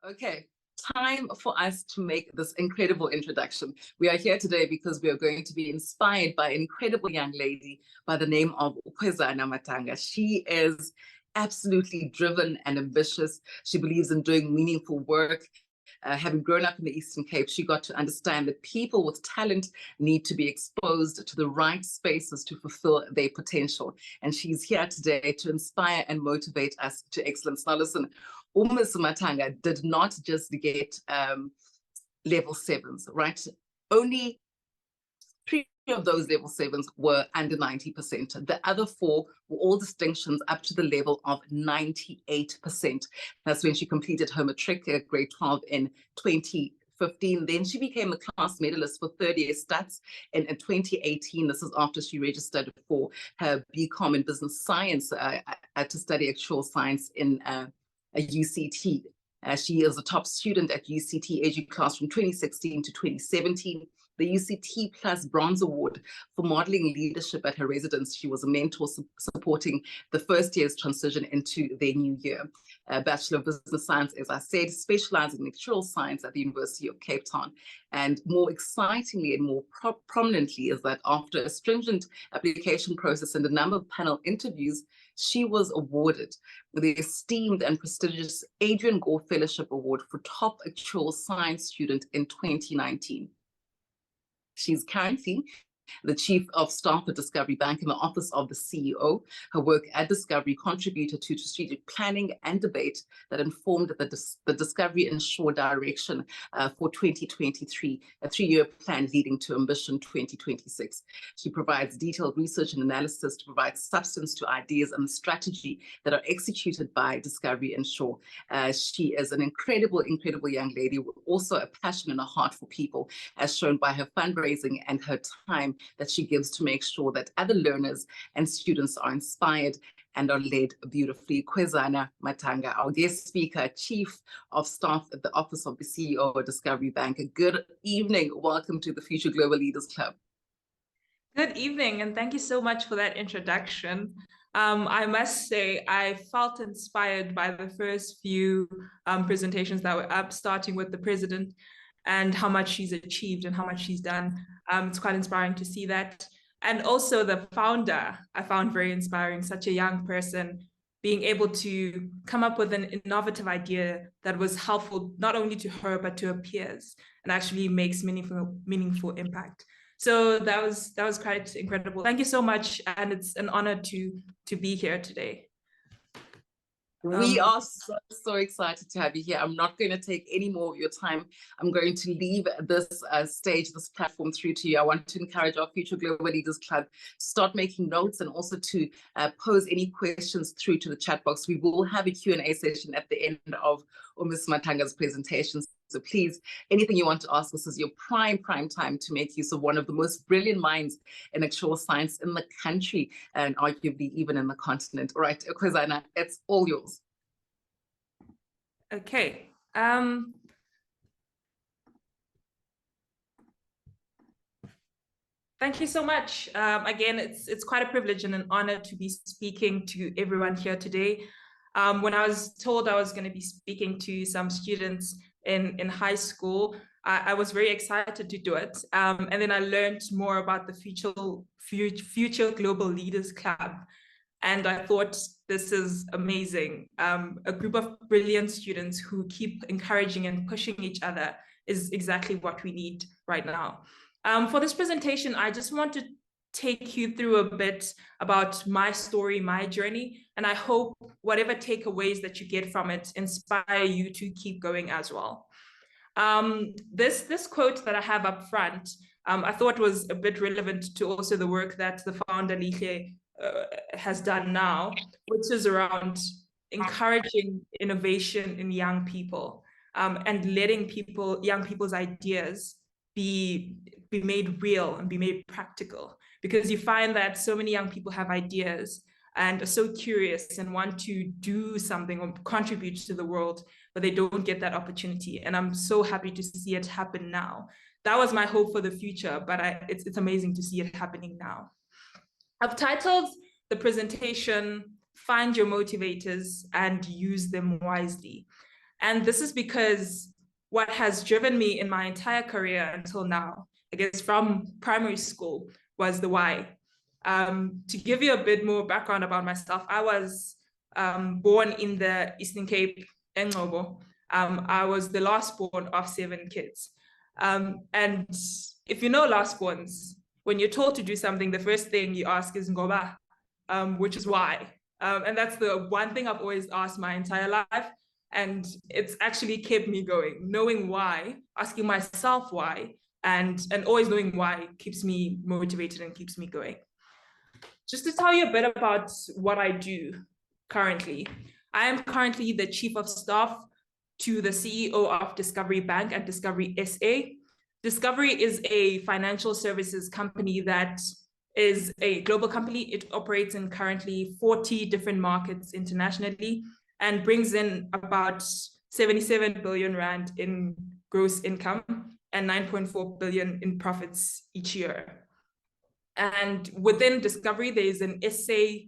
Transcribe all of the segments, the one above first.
Okay, time for us to make this incredible introduction. We are here today because we are going to be inspired by an incredible young lady by the name of Kwezana Matanga. She is absolutely driven and ambitious. She believes in doing meaningful work. Having grown up in the Eastern Cape, she got to understand that people with talent need to be exposed to the right spaces to fulfill their potential. And she's here today to inspire and motivate us to excellence. Now, listen, Ms. Matanga did not just get level sevens, right? Only 3 of those level sevens were under 90%. The other 4 were all distinctions up to the level of 98%. That's when she completed her matric grade 12 in 2015. Then she became a class medalist for third year stats in 2018. This is after she registered for her BCom in business science to study actual science in a UCT. She is a top student at UCT AG class from 2016 to 2017. The UCT Plus Bronze Award for modeling leadership at her residence. She was a mentor supporting the first year's transition into their new year. Bachelor of Business Science, as I said, specializing in natural science at the University of Cape Town. And more excitingly and more prominently is that after a stringent application process and a number of panel interviews, she was awarded the esteemed and prestigious Adrian Gore Fellowship Award for Top Actual Science Student in 2019. She's currently the Chief of Staff at Discovery Bank in the Office of the CEO. Her work at Discovery contributed to strategic planning and debate that informed the Discovery Ensure direction for 2023, a 3-year plan leading to Ambition 2026. She provides detailed research and analysis to provide substance to ideas and strategy that are executed by Discovery Ensure. She is an incredible young lady with also a passion and a heart for people, as shown by her fundraising and her time that she gives to make sure that other learners and students are inspired and are led beautifully. Kwezana Matanga, our guest speaker, Chief of Staff at the Office of the CEO of Discovery Bank. Good evening. Welcome to the Future Global Leaders Club. Good evening, and thank you so much for that introduction. I must say, I felt inspired by the first few presentations that were up, starting with the president and how much she's achieved and how much she's done. It's quite inspiring to see that. And also the founder, I found very inspiring, such a young person being able to come up with an innovative idea that was helpful not only to her, but to her peers, and actually makes meaningful impact. So that was quite incredible. Thank you so much. And it's an honor to be here today. We are so excited to have you here. I'm not going to take any more of your time. I'm going to leave this stage, this platform through to you. I want to encourage our Future Global Leaders Club to start making notes and also to pose any questions through to the chat box. We will have a Q&A session at the end of Ms. Matanga's presentations. So please, anything you want to ask, this is your prime time to make use of one of the most brilliant minds in actual science in the country and arguably even in the continent. All right, Kwezana, it's all yours. Okay. Thank you so much. Again, it's quite a privilege and an honor to be speaking to everyone here today. When I was told I was going to be speaking to some students in high school, I was very excited to do it. And then I learned more about the Future Global Leaders Club. And I thought, this is amazing. A group of brilliant students who keep encouraging and pushing each other is exactly what we need right now. For this presentation, I just want to take you through a bit about my story, my journey, and I hope whatever takeaways that you get from it inspire you to keep going as well. This quote that I have up front, I thought was a bit relevant to also the work that the founder Lihle has done now, which is around encouraging innovation in young people and letting young people's ideas be made real and be made practical. Because you find that so many young people have ideas and are so curious and want to do something or contribute to the world, but they don't get that opportunity. And I'm so happy to see it happen now. That was my hope for the future, but it's amazing to see it happening now. I've titled the presentation, Find Your Motivators and Use Them Wisely. And this is because what has driven me in my entire career until now, I guess from primary school, was the why. To give you a bit more background about myself, I was born in the Eastern Cape, Engcobo. I was the last born of 7 kids. And if you know last borns, when you're told to do something, the first thing you ask is ngoba, which is why. And that's the one thing I've always asked my entire life. And it's actually kept me going. Knowing why, asking myself why, and always knowing why keeps me motivated and keeps me going. Just to tell you a bit about what I do currently. I am currently the Chief of Staff to the CEO of Discovery Bank and Discovery SA. Discovery is a financial services company that is a global company. It operates in currently 40 different markets internationally and brings in about 77 billion Rand in gross income and 9.4 billion in profits each year. And within Discovery, there is an SA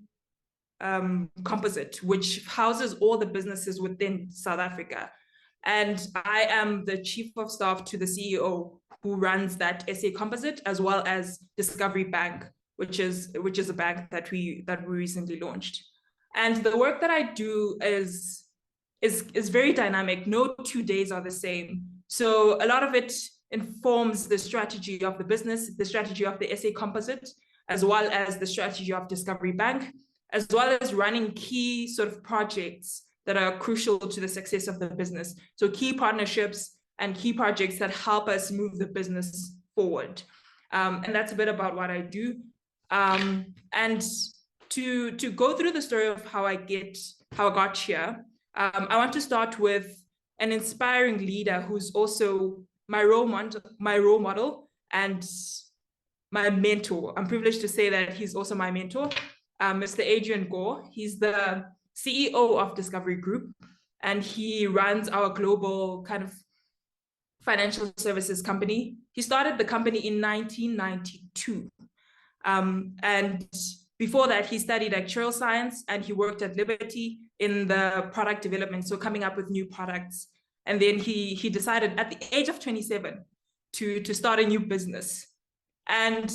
composite, which houses all the businesses within South Africa. And I am the Chief of Staff to the CEO who runs that SA composite, as well as Discovery Bank, which is a bank that we recently launched. And the work that I do is very dynamic. No 2 days are the same. So a lot of it informs the strategy of the business, the strategy of the SA composite, as well as the strategy of Discovery Bank, as well as running key sort of projects that are crucial to the success of the business. So key partnerships and key projects that help us move the business forward. And that's a bit about what I do. And to go through the story of how I got here, I want to start with an inspiring leader who's also my role model and my mentor. I'm privileged to say that he's also my mentor, Mr. Adrian Gore. He's the CEO of Discovery Group, and he runs our global kind of financial services company. He started the company in 1992. And before that, he studied actuarial science and he worked at Liberty in the product development, so coming up with new products. And then he decided at the age of 27 to start a new business. And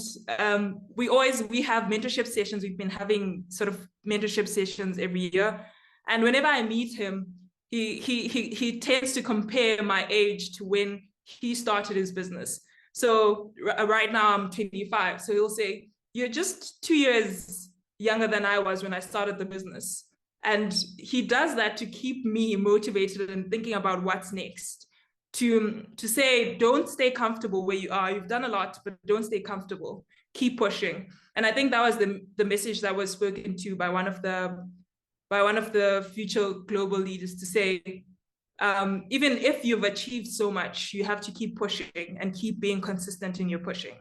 we have mentorship sessions. We've been having sort of mentorship sessions every year. And whenever I meet him, he tends to compare my age to when he started his business. So right now I'm 25. So he'll say, "You're just 2 years younger than I was when I started the business." And he does that to keep me motivated and thinking about what's next. To say, don't stay comfortable where you are. You've done a lot, but don't stay comfortable. Keep pushing. And I think that was the message that was spoken to by one of the future global leaders, to say, even if you've achieved so much, you have to keep pushing and keep being consistent in your pushing.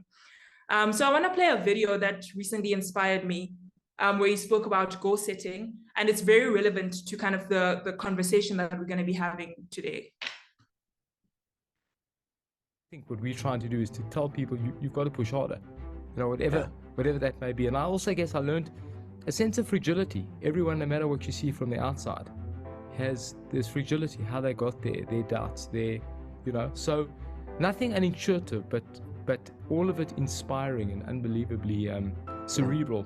So I want to play a video that recently inspired me, where he spoke about goal setting, and it's very relevant to kind of the conversation that we're going to be having today. I think what we're trying to do is to tell people you've got to push harder, whatever that may be. And I also guess I learned a sense of fragility. Everyone, no matter what you see from the outside, has this fragility, how they got there, their doubts, so nothing unintuitive, but all of it inspiring and unbelievably cerebral.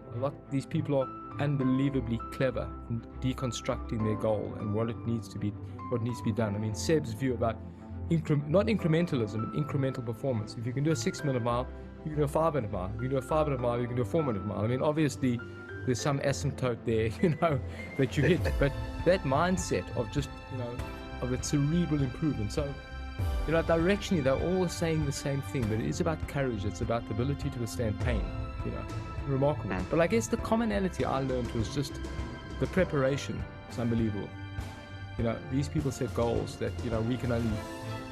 These people are unbelievably clever in deconstructing their goal and what needs to be done. I mean, Seb's view about not incrementalism, but incremental performance. If you can do a 6-minute mile, you can do a 5-minute mile. If you can do a 5-minute mile, you can do a 4-minute mile. I mean, obviously, there's some asymptote there, that you hit. But that mindset of just, of a cerebral improvement. So, directionally, they're all saying the same thing, but it is about courage. It's about the ability to withstand pain, remarkable. But I guess the commonality I learned was just the preparation. It's unbelievable. These people set goals that, we can only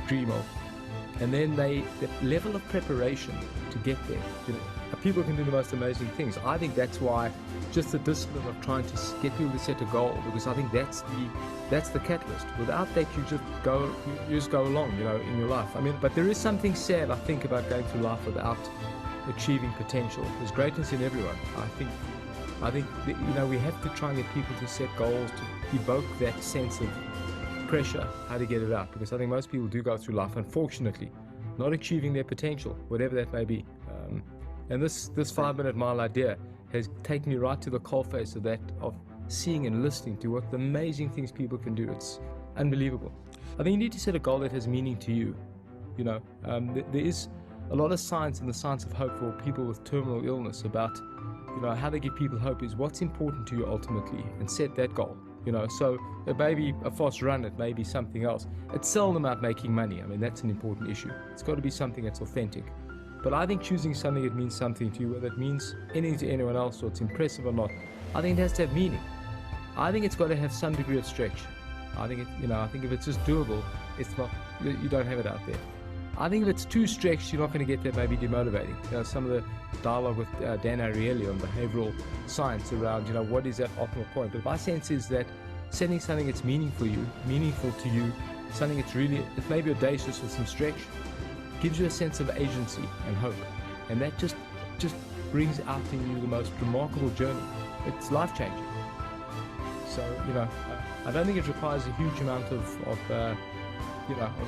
dream of. And then the level of preparation to get there, people can do the most amazing things. I think that's why just the discipline of trying to get people to set a goal, because I think that's the catalyst. Without that, you just go along, in your life. I mean, but there is something sad, I think, about going through life without achieving potential. There's greatness in everyone. I think that, we have to try and get people to set goals to evoke that sense of pressure, how to get it out, because I think most people do go through life, unfortunately, not achieving their potential, whatever that may be. And this 5-minute mile idea has taken me right to the coalface of that, of seeing and listening to what the amazing things people can do. It's unbelievable. I think you need to set a goal that has meaning to you. You know, there is a lot of science in the science of hope for people with terminal illness about, you know, how they give people hope is what's important to you ultimately, and set that goal. You know, so it may be a fast run, it may be something else. It's seldom about making money. I mean, that's an important issue. It's got to be something that's authentic. But I think choosing something that means something to you, whether it means anything to anyone else or it's impressive or not, I think it has to have meaning. I think it's got to have some degree of stretch. I think if it's just doable, it's not, you don't have it out there. I think if it's too stretched, you're not going to get that, maybe demotivating. You know, some of the dialogue with Dan Ariely on behavioral science around, you know, what is that optimal point? But my sense is that setting something that's meaningful to you, something that's really, it may be audacious with some stretch, gives you a sense of agency and hope. And that just brings out in you the most remarkable journey. It's life-changing. So, you know, I don't think it requires a huge amount of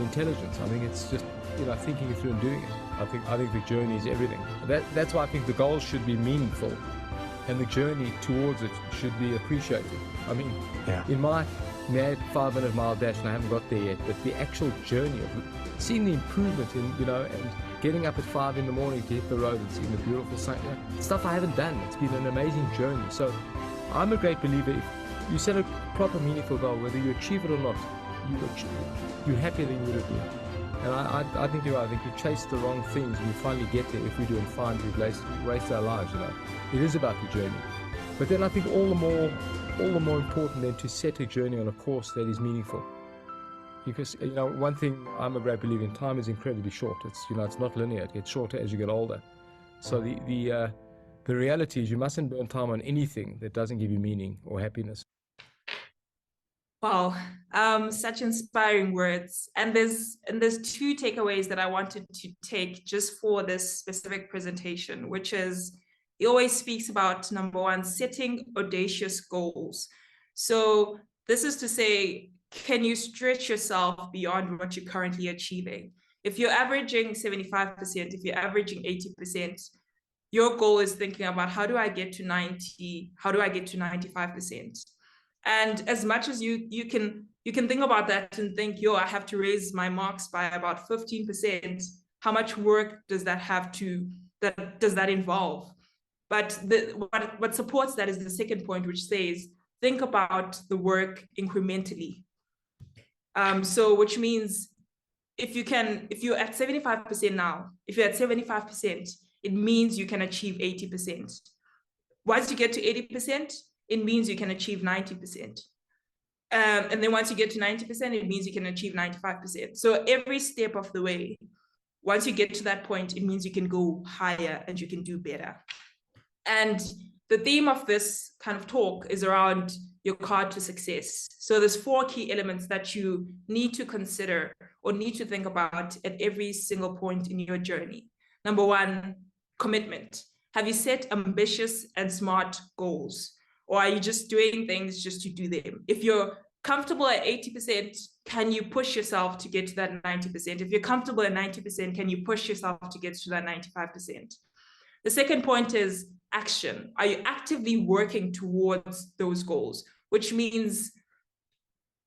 intelligence. I think it's just, you know, thinking it through and doing it. I think the journey is everything. That's why I think the goals should be meaningful, and the journey towards it should be appreciated. I mean, in my mad 5-minute mile dash, and I haven't got there yet, but the actual journey of seeing the improvement in, you know, and getting up at 5 in the morning to hit the road and seeing the beautiful sun, you know, stuff I haven't done. It's been an amazing journey. So I'm a great believer, if you set a proper meaningful goal, whether you achieve it or not, you're happier than you would have been. And I think you're right. I think we chase the wrong things, we finally get there if we do, and find we've wasted our lives, you know. It is about the journey. But then I think all the more important then to set a journey on a course that is meaningful. Because, you know, one thing I'm a great believer in, time is incredibly short. It's, you know, it's not linear. It gets shorter as you get older. So the reality is you mustn't burn time on anything that doesn't give you meaning or happiness. Wow, such inspiring words. And there's 2 takeaways that I wanted to take just for this specific presentation, which is, he always speaks about, number 1, setting audacious goals. So this is to say, can you stretch yourself beyond what you're currently achieving? If you're averaging 75%, if you're averaging 80%, your goal is thinking about, how do I get to 90? How do I get to 95%? And as much as you can think about that and think, yo, I have to raise my marks by about 15%. How much work does that involve? But what supports that is the second point, which says, think about the work incrementally. So which means if you're at 75% now, if you're at 75%, it means you can achieve 80%. Once you get to 80%, it means you can achieve 90%. And then once you get to 90%, it means you can achieve 95%. So every step of the way, once you get to that point, it means you can go higher and you can do better. And the theme of this kind of talk is around your card to success. So there's 4 key elements that you need to consider or need to think about at every single point in your journey. Number 1, commitment. Have you set ambitious and smart goals? Or are you just doing things just to do them? If you're comfortable at 80%, can you push yourself to get to that 90%? If you're comfortable at 90%, can you push yourself to get to that 95%? The second point is action. Are you actively working towards those goals? Which means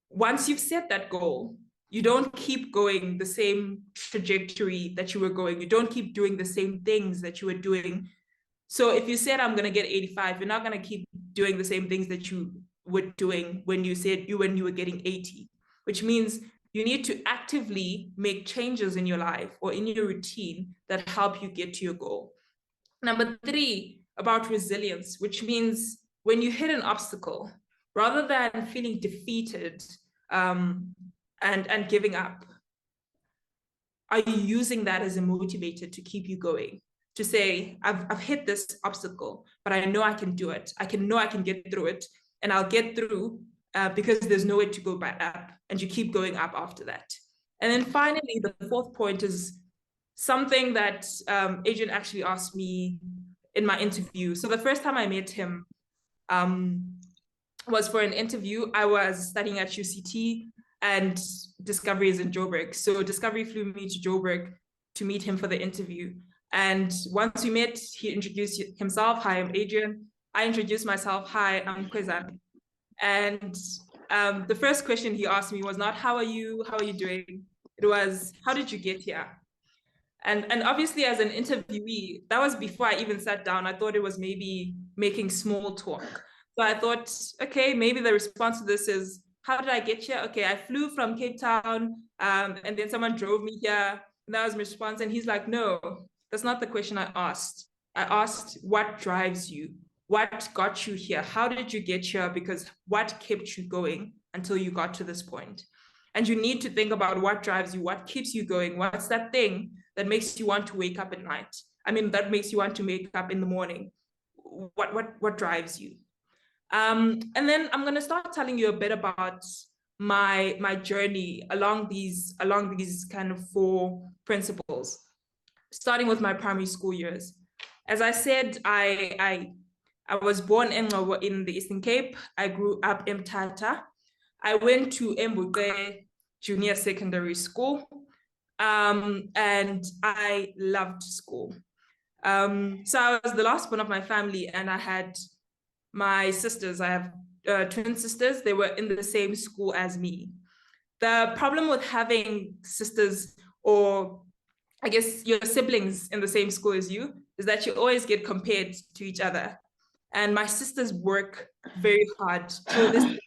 once you've set that goal, you don't keep going the same trajectory that you were going. You don't keep doing the same things that you were doing. So if you said, I'm going to get 85, you're not going to keep doing the same things that you were doing when you were getting 80, which means you need to actively make changes in your life or in your routine that help you get to your goal. Number 3, about resilience, which means when you hit an obstacle, rather than feeling defeated and giving up, are you using that as a motivator to keep you going? To say, I've hit this obstacle, but I know I can do it. I can get through it, and I'll get through because there's nowhere to go back up, and you keep going up after that. And then finally, the 4th point is something that Adrian actually asked me in my interview. So the first time I met him was for an interview. I was studying at UCT, and Discovery is in Joburg. So Discovery flew me to Joburg to meet him for the interview. And once we met, he introduced himself. Hi, I'm Adrian. I introduced myself. Hi, I'm Kwezana. And the first question he asked me was not, how are you? How are you doing? It was, how did you get here? And obviously, as an interviewee, that was before I even sat down. I thought it was maybe making small talk. So I thought, okay, maybe the response to this is, how did I get here? Okay, I flew from Cape Town, and then someone drove me here. And that was my response. And he's like, no, that's not the question I asked. I asked, what drives you? What got you here? How did you get here? Because what kept you going until you got to this point? And you need to think about what drives you, what keeps you going, what's that thing that makes you want to wake up at night? I mean, that makes you want to wake up in the morning. What drives you? And then I'm going to start telling you a bit about my journey along these kind of 4 principles, starting with my primary school years. As I said, I was born in the Eastern Cape. I grew up in Mthatha. I went to Mbuke Junior Secondary School, and I loved school. So I was the last one of my family, and I had my sisters. I have twin sisters. They were in the same school as me. The problem with having sisters, or I guess your siblings in the same school as you, is that you always get compared to each other. And my sisters work very hard. So this,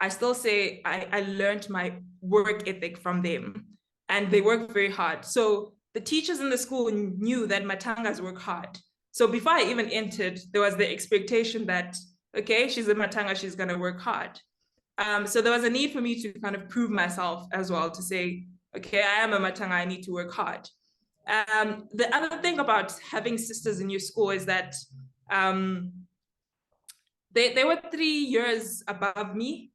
I still say I learned my work ethic from them, and they work very hard. So the teachers in the school knew that Matangas work hard. So before I even entered, there was the expectation that, okay, she's a Matanga, she's gonna work hard. So there was a need for me to kind of prove myself as well, to say, okay, I am a Matanga, I need to work hard. The other thing about having sisters in your school is that they were 3 years above me,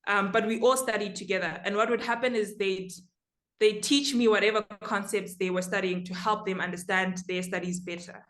but we all studied together. And what would happen is they'd teach me whatever concepts they were studying to help them understand their studies better.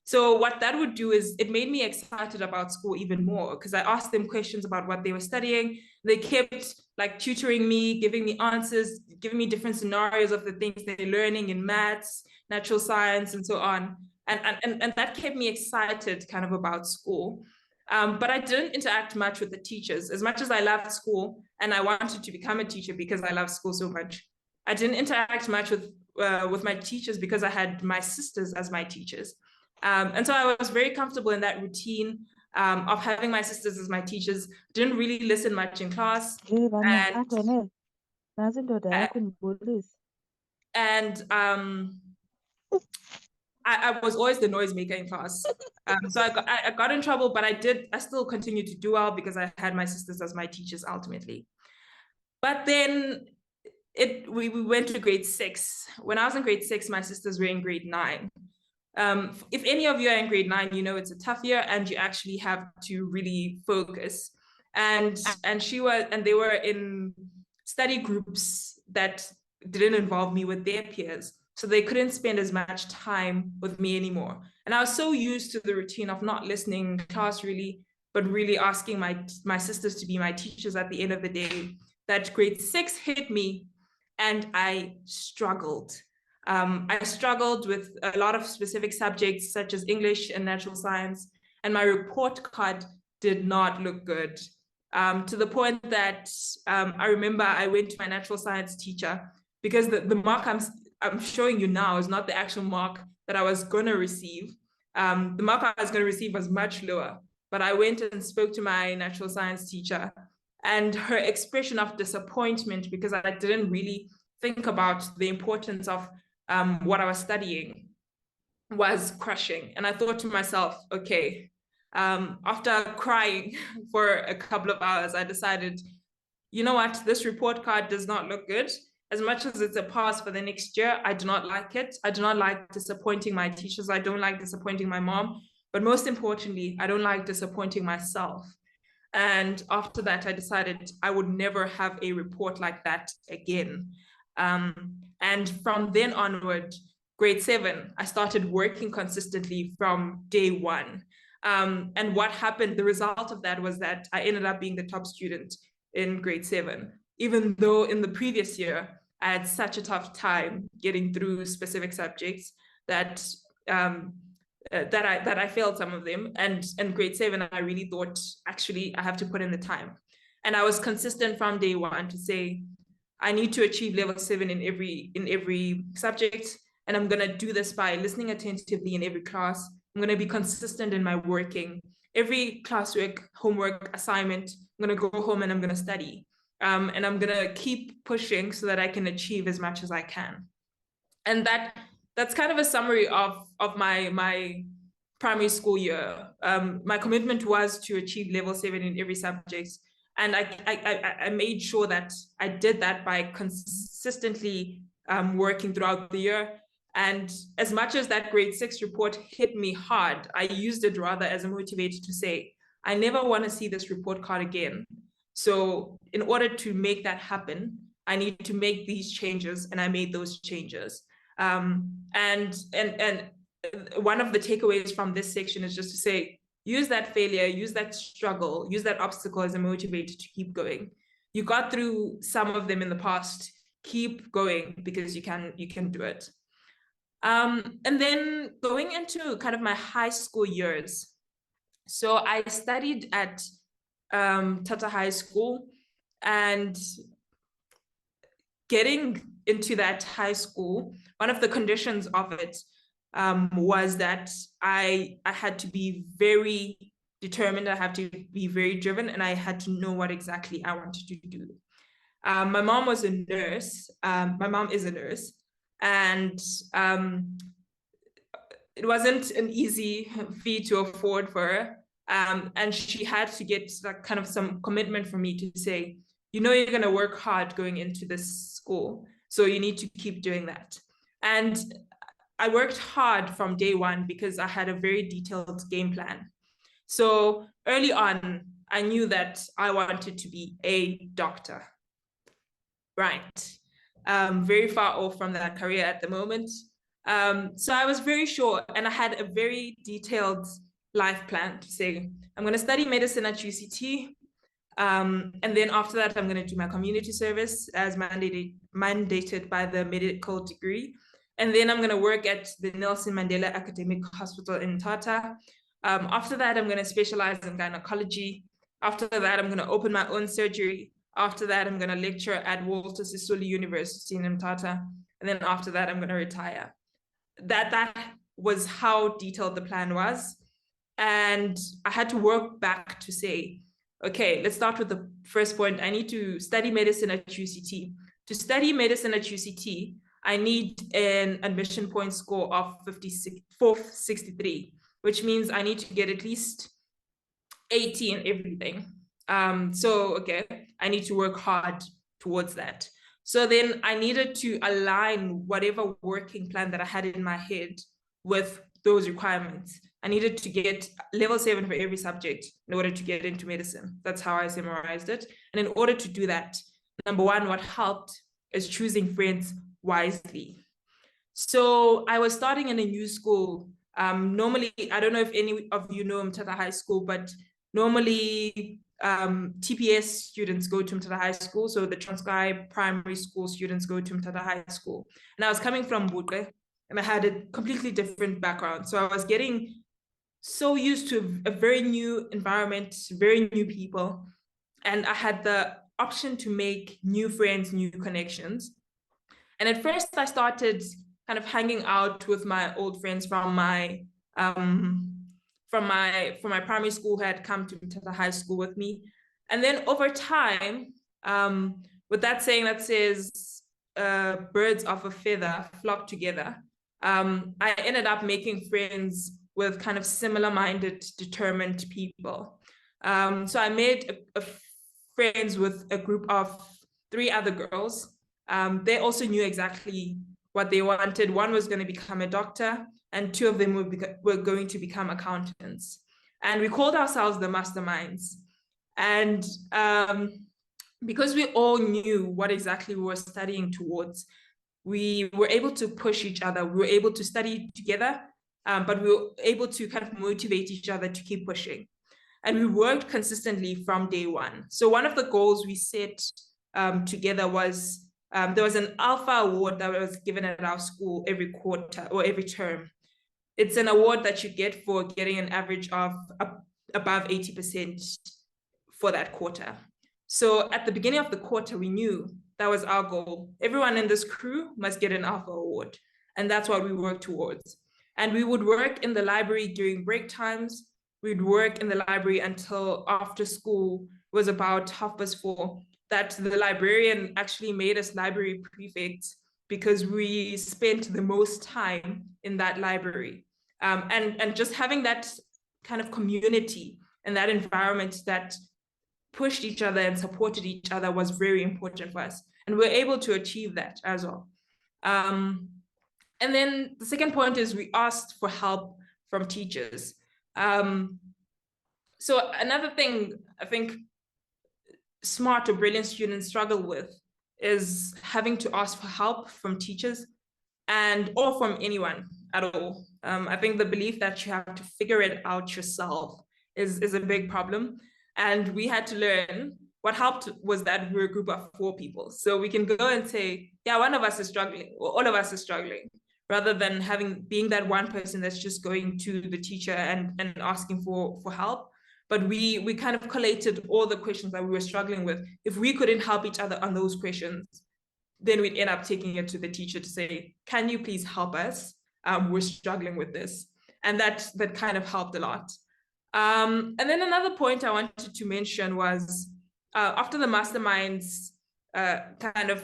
So what that would do is it made me excited about school even more, because I asked them questions about what they were studying. They kept like tutoring me, giving me answers, giving me different scenarios of the things they're learning in maths, natural science, and so on. And that kept me excited kind of about school. But I didn't interact much with the teachers. As much as I loved school and I wanted to become a teacher because I love school so much, I didn't interact much with my teachers because I had my sisters as my teachers. And so I was very comfortable in that routine of having my sisters as my teachers. Didn't really listen much in class. And I was always the noisemaker in class. So I got in trouble, but I still continued to do well because I had my sisters as my teachers ultimately. But then we went to grade 6. When I was in grade 6, my sisters were in grade 9. If any of you are in grade 9, you know it's a tough year and you actually have to really focus. And they were in study groups that didn't involve me with their peers. So they couldn't spend as much time with me anymore. And I was so used to the routine of not listening in class really, but really asking my sisters to be my teachers at the end of the day, that grade 6 hit me and I struggled. I struggled with a lot of specific subjects such as English and natural science, and my report card did not look good, to the point that I remember I went to my natural science teacher because the mark I'm showing you now is not the actual mark that I was going to receive. The mark I was going to receive was much lower, but I went and spoke to my natural science teacher, and her expression of disappointment because I didn't really think about the importance of what I was studying was crushing. And I thought to myself, okay, after crying for a couple of hours, I decided, you know what, this report card does not look good. As much as it's a pass for the next year, I do not like it. I do not like disappointing my teachers. I don't like disappointing my mom. But most importantly, I don't like disappointing myself. And after that, I decided I would never have a report like that again. And from then onward, grade 7, I started working consistently from day 1. And what happened, the result of that was that I ended up being the top student in grade 7. even though in the previous year, I had such a tough time getting through specific subjects that that I failed some of them. And in grade 7, I really thought, actually, I have to put in the time. And I was consistent from day one to say, I need to achieve level 7 in every subject. And I'm going to do this by listening attentively in every class. I'm going to be consistent in my working. Every classwork, homework, assignment, I'm going to go home and I'm going to study. And I'm going to keep pushing so that I can achieve as much as I can. And that's kind of a summary of my primary school year. My commitment was to achieve level 7 in every subject. And I made sure that I did that by consistently working throughout the year. And as much as that grade 6 report hit me hard, I used it rather as a motivator to say, I never want to see this report card again. So in order to make that happen, I need to make these changes, and I made those changes. And one of the takeaways from this section is just to say, use that failure, use that struggle, use that obstacle as a motivator to keep going. You got through some of them in the past, keep going, because you can do it. And then going into kind of my high school years. So I studied at Tata High School, and getting into that high school, one of the conditions of it was that I had to be very determined, I had to be very driven, and I had to know what exactly I wanted to do. My mom was a nurse. My mom is a nurse, and it wasn't an easy fee to afford for her. And she had to get that kind of some commitment from me to say, you know, you're going to work hard going into this school, so you need to keep doing that. And I worked hard from day one because I had a very detailed game plan. So early on, I knew that I wanted to be a doctor. Right. Very far off from that career at the moment. So I was very sure, and I had a very detailed life plan to say, I'm going to study medicine at UCT. And then after that, I'm going to do my community service as mandated by the medical degree. And then I'm going to work at the Nelson Mandela Academic Hospital in Tata. After that, I'm going to specialize in gynecology. After that, I'm going to open my own surgery. After that, I'm going to lecture at Walter Sisulu University in Mthatha. And then after that, I'm going to retire. That was how detailed the plan was. And I had to work back to say, okay, let's start with the first point. I need to study medicine at UCT. To study medicine at UCT, I need an admission point score of 463, which means I need to get at least 80 in everything. So, okay, I need to work hard towards that. So then I needed to align whatever working plan that I had in my head with those requirements. I needed to get level 7 for every subject in order to get into medicine. That's how I summarized it. And in order to do that, number one, what helped is choosing friends wisely. So I was starting in a new school. Normally, I don't know if any of you know Mthatha High School, but normally TPS students go to Mthatha High School. So the Transkei primary school students go to Mthatha High School. And I was coming from Buqe, and I had a completely different background. So I was getting so used to a very new environment, very new people. And I had the option to make new friends, new connections. And at first I started kind of hanging out with my old friends from my primary school who had come to Mthatha High School with me. And then over time, with that saying that says birds of a feather flock together, I ended up making friends with kind of similar-minded, determined people. So I made friends with a group of 3 other girls. They also knew exactly what they wanted. One was going to become a doctor, and 2 of them were going to become accountants. And we called ourselves the Masterminds. And because we all knew what exactly we were studying towards, we were able to push each other. We were able to study together, but we were able to kind of motivate each other to keep pushing. And we worked consistently from day one. So one of the goals we set together was there was an Alpha Award that was given at our school every quarter or every term. It's an award that you get for getting an average of above 80% for that quarter. So at the beginning of the quarter, we knew that was our goal. Everyone in this crew must get an Alpha Award. And that's what we worked towards. And we would work in the library during break times. We'd work in the library until after school was about 4:30, that the librarian actually made us library prefects because we spent the most time in that library. And just having that kind of community and that environment that pushed each other and supported each other was very important for us. And we're able to achieve that as well. And then the second point is we asked for help from teachers. So another thing I think smart or brilliant students struggle with is having to ask for help from teachers or from anyone at all. I think the belief that you have to figure it out yourself is a big problem. And we had to learn. What helped was that we're a group of 4 people. So we can go and say, yeah, one of us is struggling, or all of us is struggling, rather than being that one person that's just going to the teacher and asking for help. But we kind of collated all the questions that we were struggling with. If we couldn't help each other on those questions, then we'd end up taking it to the teacher to say, can you please help us? We're struggling with this. And that kind of helped a lot. And then another point I wanted to mention was after the masterminds kind of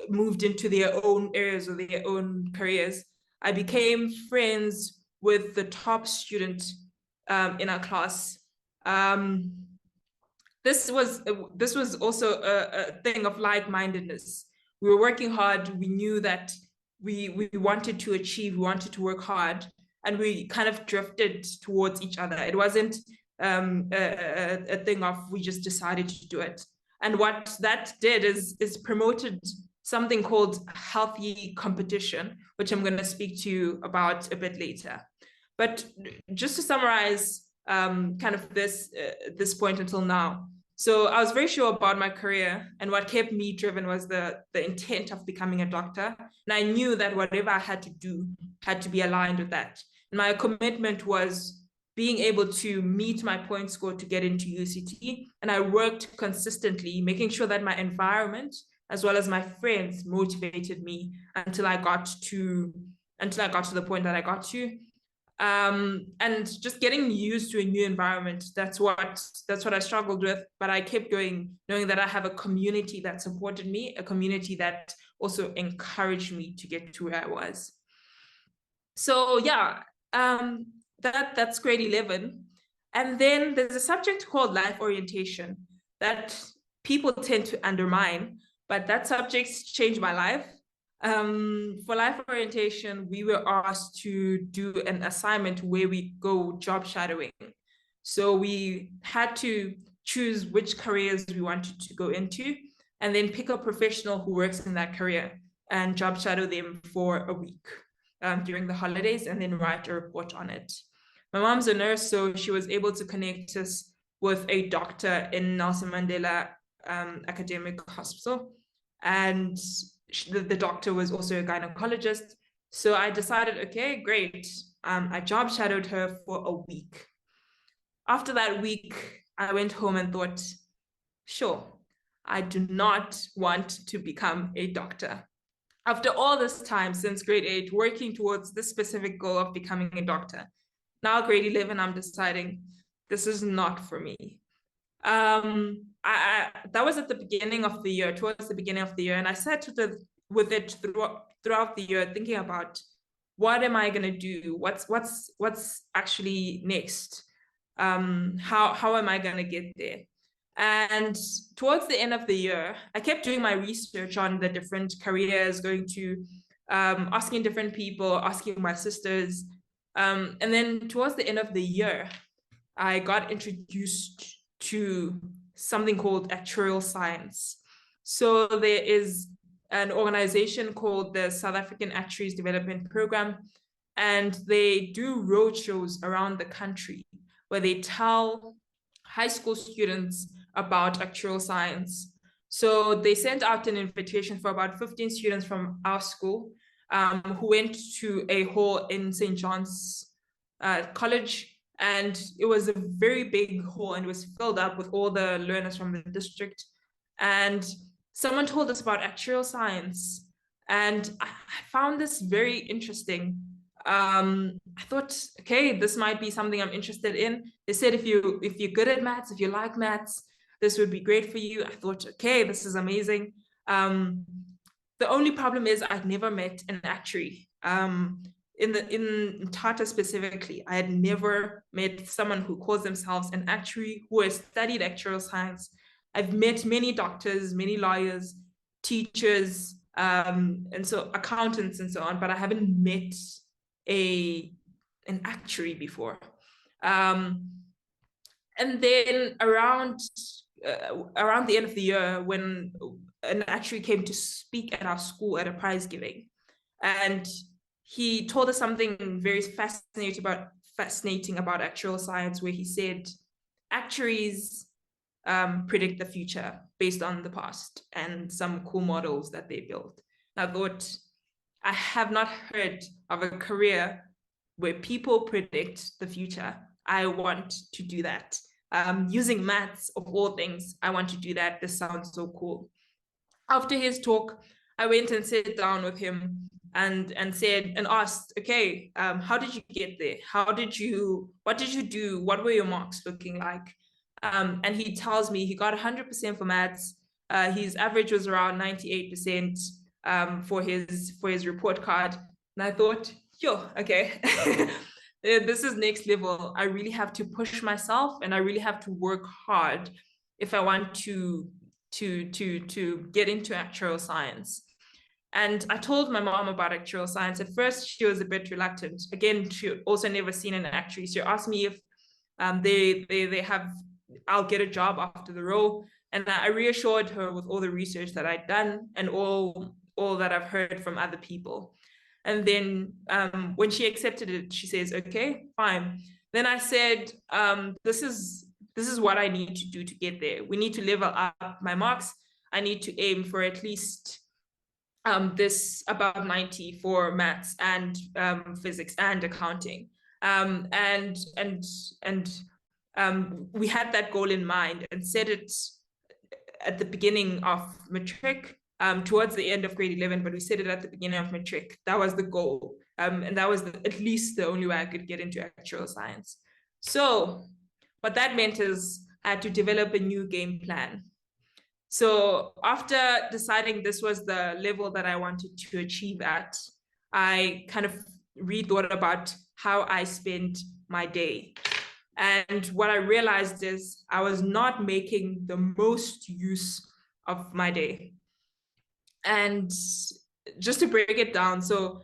moved into their own areas or their own careers, I became friends with the top student in our class. This was also a thing of like-mindedness. We were working hard. We knew that we wanted to achieve, we wanted to work hard, and we kind of drifted towards each other. It wasn't a thing of we just decided to do it. And what that did is promoted something called healthy competition, which I'm going to speak to you about a bit later. But just to summarize kind of this point until now. So I was very sure about my career, and what kept me driven was the intent of becoming a doctor. And I knew that whatever I had to do had to be aligned with that. And my commitment was being able to meet my point score to get into UCT. And I worked consistently, making sure that my environment, as well as my friends, motivated me until I got to the point that I got to. And just getting used to a new environment, that's what I struggled with, but I kept going, knowing that I have a community that supported me, a community that also encouraged me to get to where I was. So yeah, that's grade 11. And then there's a subject called life orientation that people tend to undermine, but that subject changed my life. For life orientation, we were asked to do an assignment where we go job shadowing. So we had to choose which careers we wanted to go into, and then pick a professional who works in that career and job shadow them for a week during the holidays, and then write a report on it. My mom's a nurse, so she was able to connect us with a doctor in Nelson Mandela Academic Hospital, and the doctor was also a gynecologist. So I decided, okay, great. I job shadowed her for a week. After that week, I went home and thought, sure, I do not want to become a doctor. After all this time since grade 8, working towards this specific goal of becoming a doctor, now grade 11, I'm deciding this is not for me. That was at the beginning of the year, towards the beginning of the year, and I sat with it throughout the year, thinking about what am I gonna do? What's actually next? How am I gonna get there? And towards the end of the year, I kept doing my research on the different careers, going to asking different people, asking my sisters, and then towards the end of the year, I got introduced to something called actuarial science. So there is an organization called the South African Actuaries Development Program, and they do roadshows around the country where they tell high school students about actuarial science. So they sent out an invitation for about 15 students from our school who went to a hall in St. John's College. And it was a very big hall and it was filled up with all the learners from the district. And someone told us about actuarial science. And I found this very interesting. I thought, okay, this might be something I'm interested in. They said, if you're good at maths, if you like maths, this would be great for you. I thought, okay, this is amazing. The only problem is I'd never met an actuary. In Tata specifically, I had never met someone who calls themselves an actuary, who has studied actuarial science. I've met many doctors, many lawyers, teachers, and so accountants and so on, but I haven't met an actuary before. And then around the end of the year, when an actuary came to speak at our school at a prize giving, and he told us something very fascinating about actuarial science, where he said actuaries predict the future based on the past and some cool models that they built. I thought, I have not heard of a career where people predict the future. I want to do that. Using maths of all things, I want to do that. This sounds so cool. After his talk, I went and sat down with him and asked, okay, how did you get there? What did you do? What were your marks looking like? And he tells me he got 100% for maths. His average was around 98% for his report card. And I thought, yo, okay, this is next level. I really have to push myself and I really have to work hard if I want to get into actuarial science. And I told my mom about actuarial science. At first, she was a bit reluctant. Again, she also never seen an actuary. She asked me if they have, I'll get a job after the role. And I reassured her with all the research that I'd done and all that I've heard from other people. And then when she accepted it, she says, okay, fine. Then I said, this is what I need to do to get there. We need to level up my marks. I need to aim for at least this above 90 for maths and physics and accounting. We had that goal in mind and set it at the beginning of matric, towards the end of grade 11, but we set it at the beginning of matric. That was the goal. And that was at least the only way I could get into actuarial science. So what that meant is I had to develop a new game plan. So after deciding this was the level that I wanted to achieve at, I kind of rethought about how I spent my day. And what I realized is I was not making the most use of my day. And just to break it down, so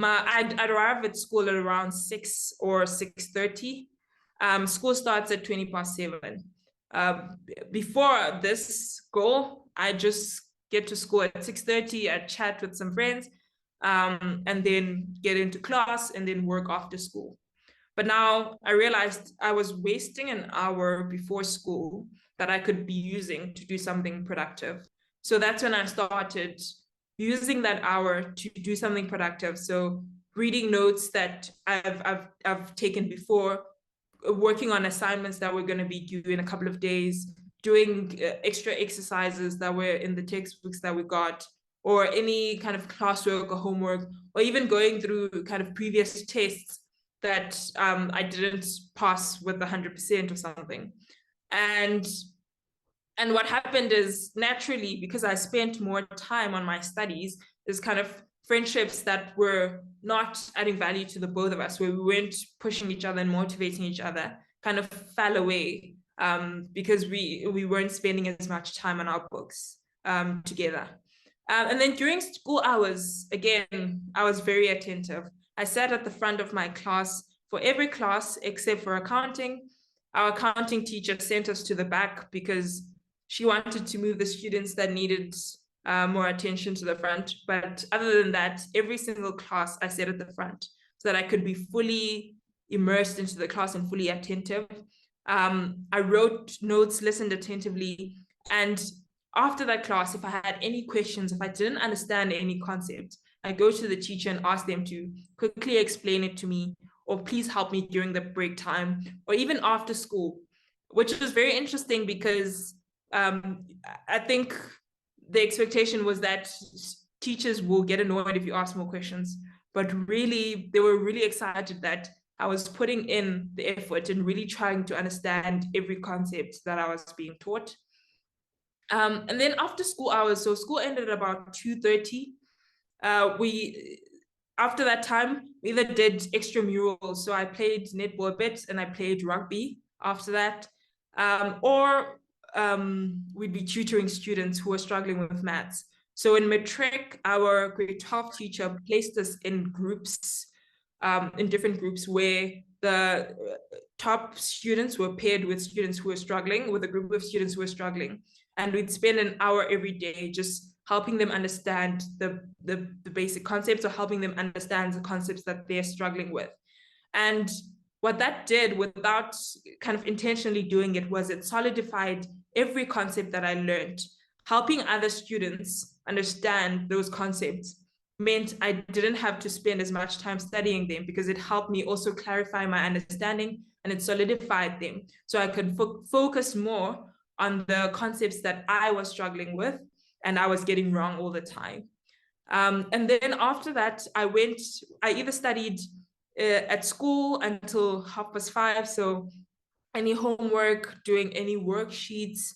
I'd arrive at school at around 6 or 6:30. School starts at 7:20. Before this goal, I just get to school at 6:30, I chat with some friends, and then get into class and then work after school. But now I realized I was wasting an hour before school that I could be using to do something productive. So that's when I started using that hour to do something productive. So reading notes that I've taken before, working on assignments that were going to be due in a couple of days, doing extra exercises that were in the textbooks that we got, or any kind of classwork or homework, or even going through kind of previous tests that I didn't pass with 100% or something. And what happened is, naturally, because I spent more time on my studies, there's kind of friendships that were not adding value to the both of us, where we weren't pushing each other and motivating each other, kind of fell away because we weren't spending as much time on our books together. And then during school hours, again, I was very attentive. I sat at the front of my class for every class except for accounting. Our accounting teacher sent us to the back because she wanted to move the students that needed more attention to the front. But other than that, every single class I sat at the front so that I could be fully immersed into the class and fully attentive. I wrote notes, listened attentively, and after that class, if I had any questions, if I didn't understand any concept, I go to the teacher and ask them to quickly explain it to me, or please help me during the break time, or even after school, which is very interesting because I think the expectation was that teachers will get annoyed if you ask more questions, but really, they were really excited that I was putting in the effort and really trying to understand every concept that I was being taught. And then after school hours, so school ended about 2:30. After that time, we either did extramurals. So I played netball a bit and I played rugby after that. Or we'd be tutoring students who were struggling with maths. So in matric, our grade 12 teacher placed us in groups, in different groups where the top students were paired with students who were struggling, with a group of students who were struggling. And we'd spend an hour every day just helping them understand the basic concepts, or helping them understand the concepts that they're struggling with. And what that did, without kind of intentionally doing it, was it solidified every concept that I learned. Helping other students understand those concepts meant I didn't have to spend as much time studying them, because it helped me also clarify my understanding, and it solidified them. So I could focus more on the concepts that I was struggling with and I was getting wrong all the time. And then after that, I either studied at school until 5:30. So any homework, doing any worksheets,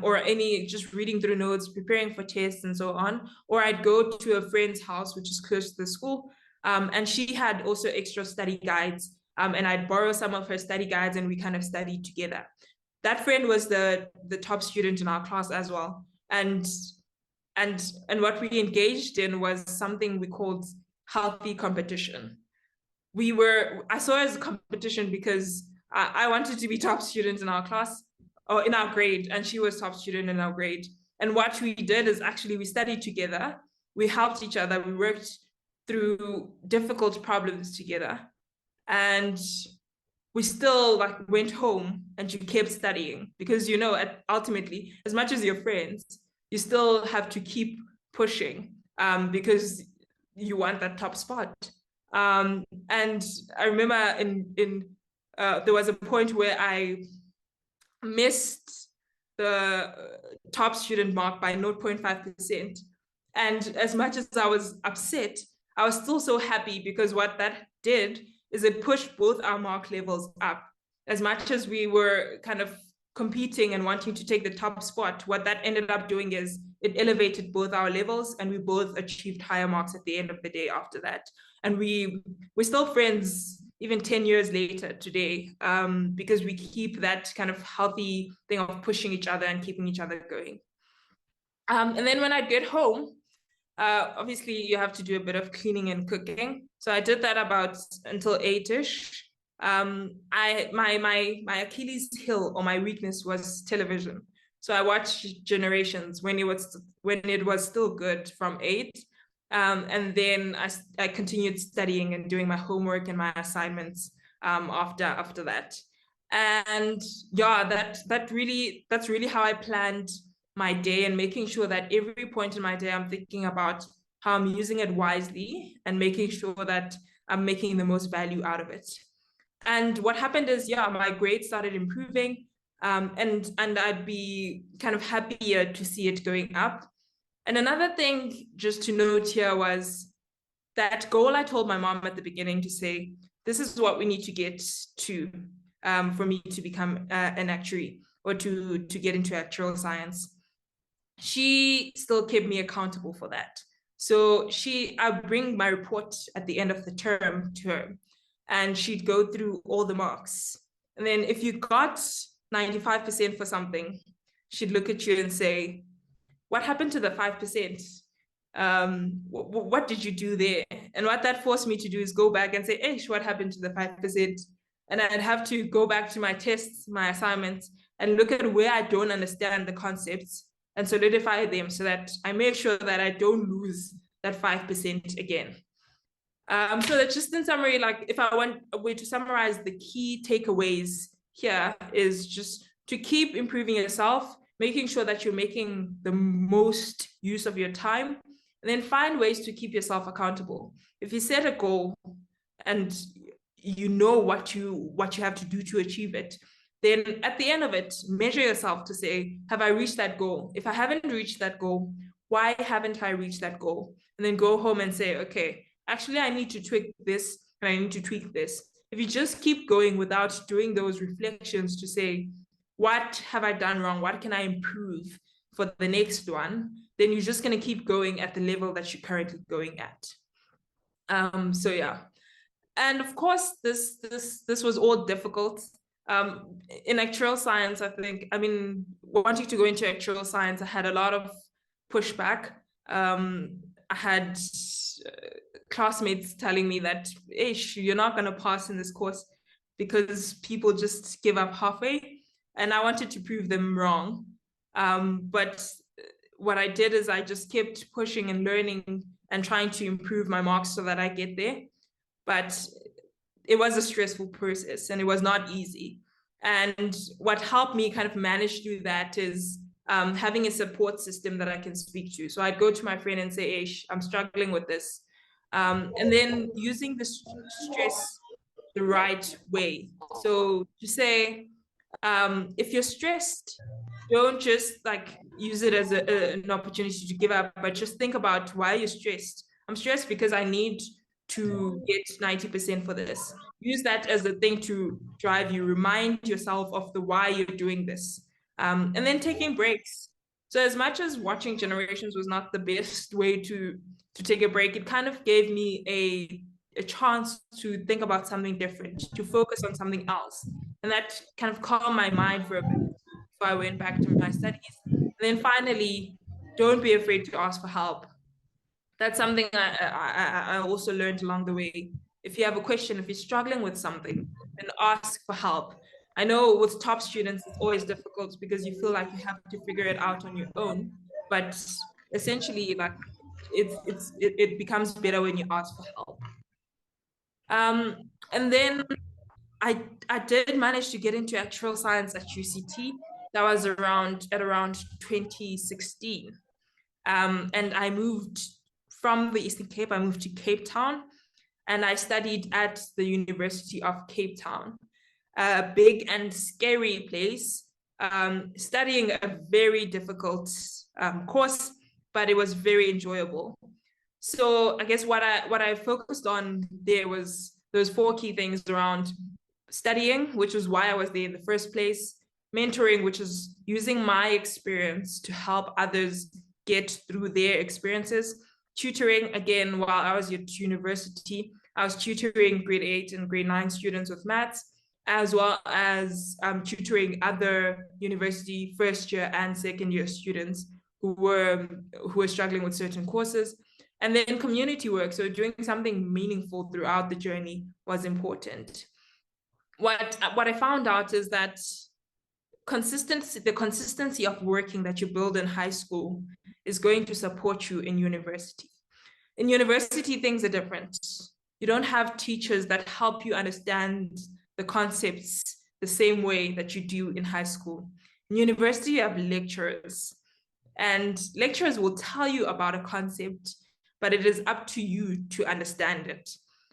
or any just reading through notes, preparing for tests and so on. Or I'd go to a friend's house, which is close to the school. And she had also extra study guides. And I'd borrow some of her study guides and we kind of studied together. That friend was the top student in our class as well. And what we engaged in was something we called healthy competition. I saw it as a competition because I wanted to be top student in our class, or in our grade, and she was top student in our grade. And what we did is actually we studied together, we helped each other, we worked through difficult problems together, and we still went home and you kept studying, because ultimately, as much as your friends, you still have to keep pushing, because you want that top spot. And I remember there was a point where I missed the top student mark by 0.5%. And as much as I was upset, I was still so happy, because what that did is it pushed both our mark levels up. As much as we were kind of competing and wanting to take the top spot, what that ended up doing is it elevated both our levels, and we both achieved higher marks at the end of the day after that. And we're still friends even 10 years later today, because we keep that kind of healthy thing of pushing each other and keeping each other going. And then when I'd get home, obviously you have to do a bit of cleaning and cooking. So I did that about until 8-ish. My Achilles heel, or my weakness, was television. So I watched Generations when it was still good from 8. And then I continued studying and doing my homework and my assignments after that. And yeah, that's really how I planned my day, and making sure that every point in my day I'm thinking about how I'm using it wisely and making sure that I'm making the most value out of it. And what happened is, my grades started improving, and I'd be kind of happier to see it going up. And another thing just to note here was that goal I told my mom at the beginning, to say, this is what we need to get to for me to become an actuary, or to get into actuarial science. She still kept me accountable for that. So I'd bring my report at the end of the term to her, and she'd go through all the marks. And then if you got 95% for something, she'd look at you and say, what happened to the 5%? What did you do there? And what that forced me to do is go back and say, hey, what happened to the 5%? And I'd have to go back to my tests, my assignments, and look at where I don't understand the concepts and solidify them, so that I make sure that I don't lose that 5% again. So that's just in summary, if I want a way to summarize the key takeaways here, is just to keep improving yourself, making sure that you're making the most use of your time, and then find ways to keep yourself accountable. If you set a goal and you know what you have to do to achieve it, then at the end of it, measure yourself to say, have I reached that goal? If I haven't reached that goal, why haven't I reached that goal? And then go home and say, okay, actually, I need to tweak this and I need to tweak this. If you just keep going without doing those reflections to say, what have I done wrong? What can I improve for the next one? Then you're just going to keep going at the level that you're currently going at. So yeah. And of course, this was all difficult. In actuarial science, wanting to go into actuarial science, I had a lot of pushback. I had classmates telling me that, Ish, you're not going to pass in this course because people just give up halfway. And I wanted to prove them wrong. But what I did is I just kept pushing and learning and trying to improve my marks so that I get there. But it was a stressful process and it was not easy. And what helped me kind of manage through that is having a support system that I can speak to. So I'd go to my friend and say, Ish, I'm struggling with this. And then using the stress the right way. So to say, if you're stressed, don't just like use it as an opportunity to give up, but just think about why you're stressed. I'm stressed because I need to get 90% for this. Use that as the thing to drive you. Remind yourself of the why you're doing this. And then taking breaks. So as much as watching Generations was not the best way to take a break, it kind of gave me a chance to think about something different, to focus on something else. And that kind of calmed my mind for a bit before I went back to my studies. And then finally, don't be afraid to ask for help. That's something I also learned along the way. If you have a question, if you're struggling with something, then ask for help. I know with top students, it's always difficult because you feel like you have to figure it out on your own. But essentially, like it becomes better when you ask for help. And then I did manage to get into actuarial science at UCT. That was around 2016. And I moved from the Eastern Cape, I moved to Cape Town, and I studied at the University of Cape Town, a big and scary place, studying a very difficult course, but it was very enjoyable. So I guess what I focused on there was those 4 key things around studying, which was why I was there in the first place, mentoring, which is using my experience to help others get through their experiences, tutoring, again, while I was at university, I was tutoring grade 8 and grade 9 students with maths, as well as tutoring other university first year and second year students who were struggling with certain courses. And then community work, so doing something meaningful throughout the journey was important. What I found out is that the consistency of working that you build in high school is going to support you in university. In university, things are different. You don't have teachers that help you understand the concepts the same way that you do in high school. In university, you have lecturers, and lecturers will tell you about a concept, but it is up to you to understand it.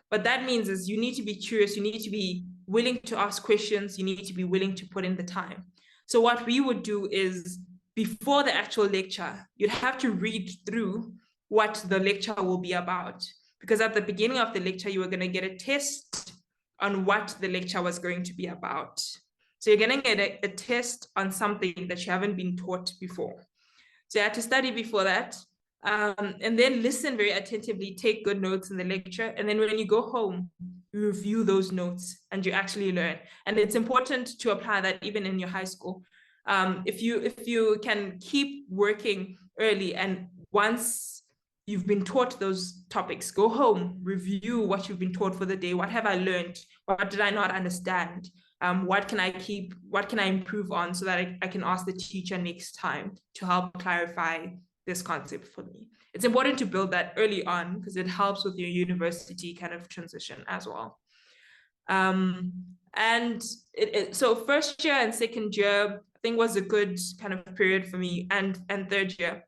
What that means is you need to be curious, you need to be willing to ask questions, you need to be willing to put in the time. So what we would do is, before the actual lecture, you'd have to read through what the lecture will be about. Because at the beginning of the lecture, you were going to get a test on what the lecture was going to be about. So you're going to get a test on something that you haven't been taught before. So you had to study before that, and then listen very attentively, take good notes in the lecture. And then when you go home, you review those notes and you actually learn. And it's important to apply that even in your high school. If you can keep working early, and once you've been taught those topics, go home, review what you've been taught for the day. What have I learned? What did I not understand? What can I improve on so that I can ask the teacher next time to help clarify this concept for me? It's important to build that early on because it helps with your university kind of transition as well. So first year and second year, think was a good kind of period for me, and third year.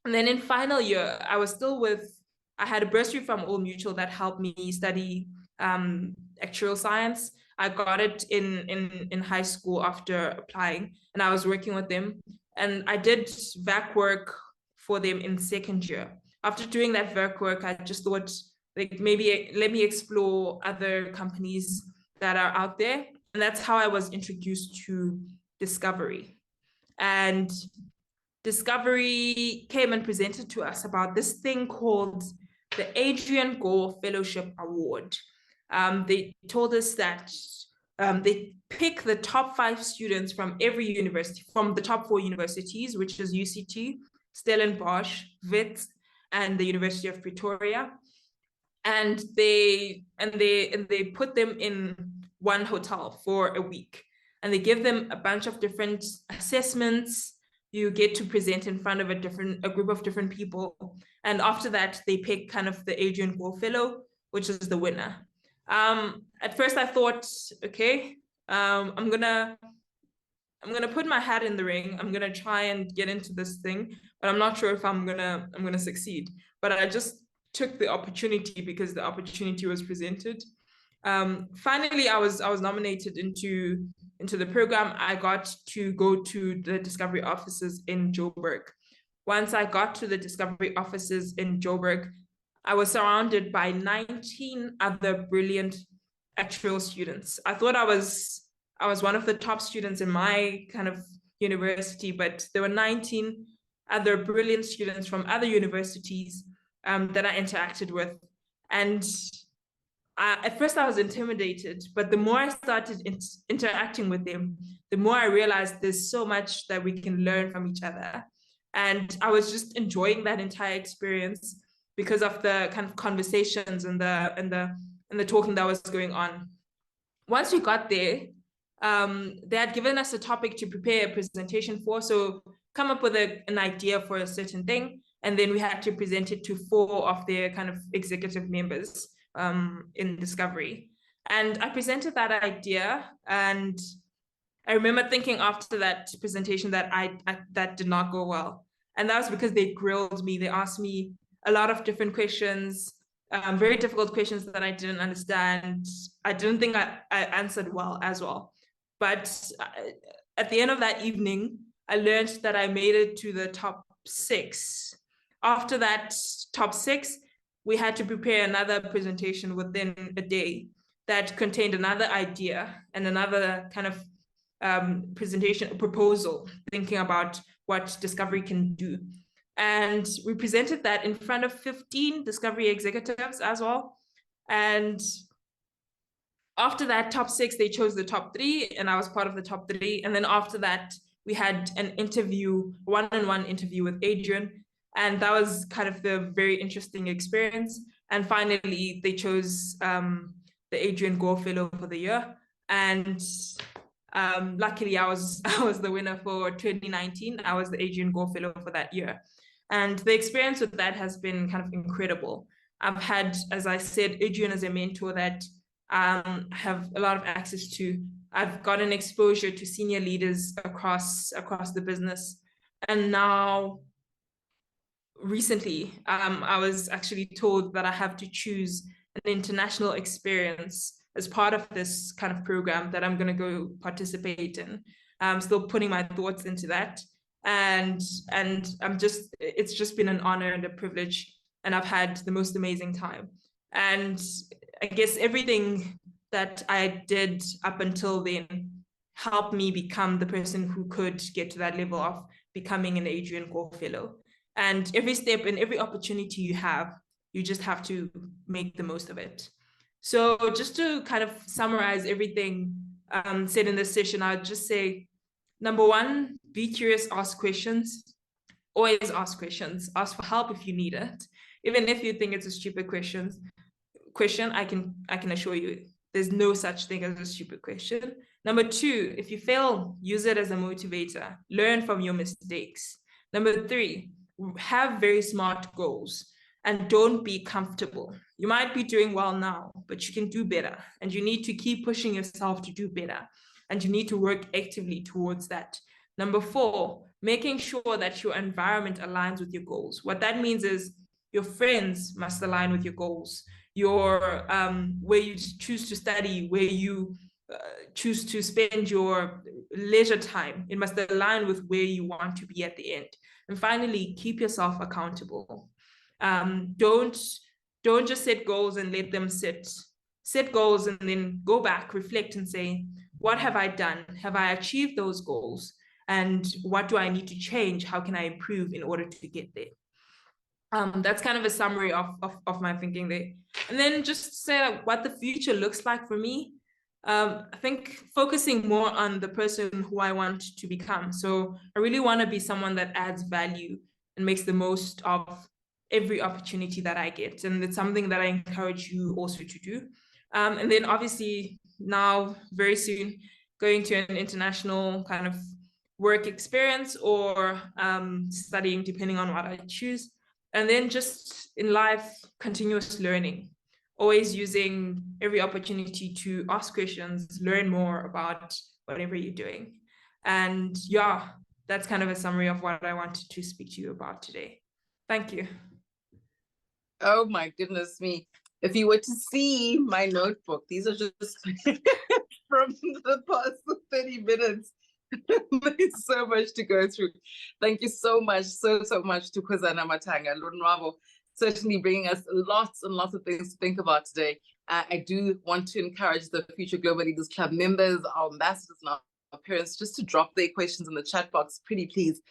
And then in final year, I had a bursary from Old Mutual that helped me study actuarial science. I got it in high school after applying, and I was working with them. And I did VAC work for them in second year. After doing that VAC work, I just thought, like, maybe let me explore other companies that are out there. And that's how I was introduced to Discovery. And Discovery came and presented to us about this thing called the Adrian Gore Fellowship Award. They told us that they pick the top 5 students from every university, from the top 4 universities, which is UCT, Stellenbosch, Wits, and the University of Pretoria. And they put them in one hotel for a week. And they give them a bunch of different assessments. You get to present in front of a group of different people. And after that, they pick kind of the Adrian Gore Fellow, which is the winner. At first I thought, okay, I'm gonna put my hat in the ring. I'm gonna try and get into this thing, but I'm not sure if I'm gonna succeed. But I just took the opportunity because the opportunity was presented. Finally, I was nominated into the program. I got to go to the Discovery offices in Joburg. Once I got to the Discovery offices in Joburg, I was surrounded by 19 other brilliant actuarial students. I thought I was one of the top students in my kind of university, but there were 19 other brilliant students from other universities that I interacted with. And at first I was intimidated, but the more I started interacting with them, the more I realized there's so much that we can learn from each other. And I was just enjoying that entire experience because of the kind of conversations and the talking that was going on. Once we got there, they had given us a topic to prepare a presentation for. So come up with an idea for a certain thing, and then we had to present it to 4 of their kind of executive members in Discovery. And I presented that idea, and I remember thinking after that presentation that that did not go well. And that was because they grilled me. They asked me a lot of different questions, very difficult questions that I didn't understand. I didn't think I answered well as well. But at the end of that evening, I learned that I made it to the top 6. After that top 6, we had to prepare another presentation within a day that contained another idea and another kind of presentation proposal, thinking about what Discovery can do. And we presented that in front of 15 Discovery executives as well. And after that top 6, they chose the top 3, and I was part of the top 3. And then after that, we had an interview, one-on-one interview with Adrian. And that was kind of the very interesting experience. And finally, they chose the Adrian Gore Fellow for the year. And luckily, I was the winner for 2019. I was the Adrian Gore Fellow for that year. And the experience with that has been kind of incredible. I've had, as I said, Adrian as a mentor that I have a lot of access to. I've gotten exposure to senior leaders across the business. And now, recently, I was actually told that I have to choose an international experience as part of this kind of program that I'm going to go participate in. I'm still putting my thoughts into that. And it's just been an honor and a privilege, and I've had the most amazing time. And I guess everything that I did up until then helped me become the person who could get to that level of becoming an Adrian Gore Fellow. And every step and every opportunity you have, you just have to make the most of it. So just to kind of summarize everything said in this session, I would just say, number 1, be curious, ask questions. Always ask questions. Ask for help if you need it. Even if you think it's a stupid question, I can assure you there's no such thing as a stupid question. Number 2, if you fail, use it as a motivator. Learn from your mistakes. Number 3, have very smart goals and don't be comfortable. You might be doing well now, but you can do better, and you need to keep pushing yourself to do better, and you need to work actively towards that. Number 4, making sure that your environment aligns with your goals. What that means is your friends must align with your goals. Your where you choose to study, where you choose to spend your leisure time, it must align with where you want to be at the end. And finally, keep yourself accountable. Don't just set goals and let them sit. Set goals and then go back, reflect, and say, what have I done? Have I achieved those goals? And what do I need to change? How can I improve in order to get there? That's kind of a summary of my thinking there. And then just say what the future looks like for me. I think focusing more on the person who I want to become. So I really want to be someone that adds value and makes the most of every opportunity that I get. And it's something that I encourage you also to do. And then obviously now, very soon, going to an international kind of work experience or studying, depending on what I choose. And then just in life, continuous learning, always using every opportunity to ask questions, learn more about whatever you're doing. And yeah, that's kind of a summary of what I wanted to speak to you about today. Thank you. Oh my goodness me. If you were to see my notebook, these are just from the past 30 minutes. There's so much to go through. Thank you so much, so much to Kwezana Matanga. Lonwabo, certainly bringing us lots and lots of things to think about today. I do want to encourage the future Global Leaders Club members, our ambassadors, and our parents just to drop their questions in the chat box, pretty please.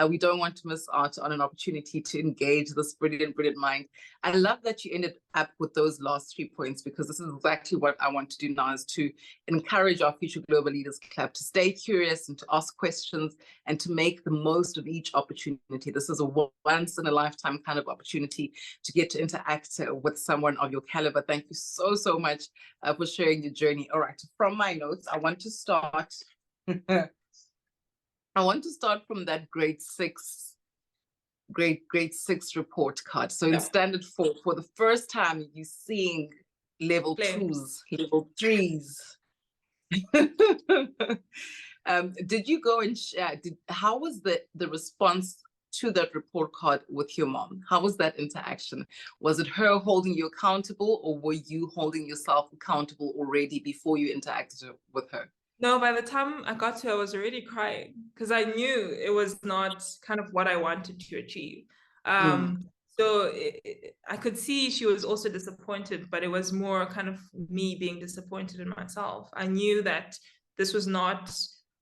We don't want to miss out on an opportunity to engage this brilliant mind. I love that you ended up with those last 3 points, because this is exactly what I want to do now, is to encourage our future Global Leaders Club to stay curious and to ask questions and to make the most of each opportunity. This is a once in a lifetime kind of opportunity to get to interact with someone of your caliber. Thank you so much for sharing your journey. All right, from my notes, I want to start from that grade 6 report card. So in standard 4, for the first time, you're seeing level 2s, level 3s. Did you go and share? How was the response to that report card with your mom? How was that interaction? Was it her holding you accountable, or were you holding yourself accountable already before you interacted with her? No, by the time I got to her, I was already crying, because I knew it was not kind of what I wanted to achieve. So I could see she was also disappointed, but it was more kind of me being disappointed in myself. I knew that this was not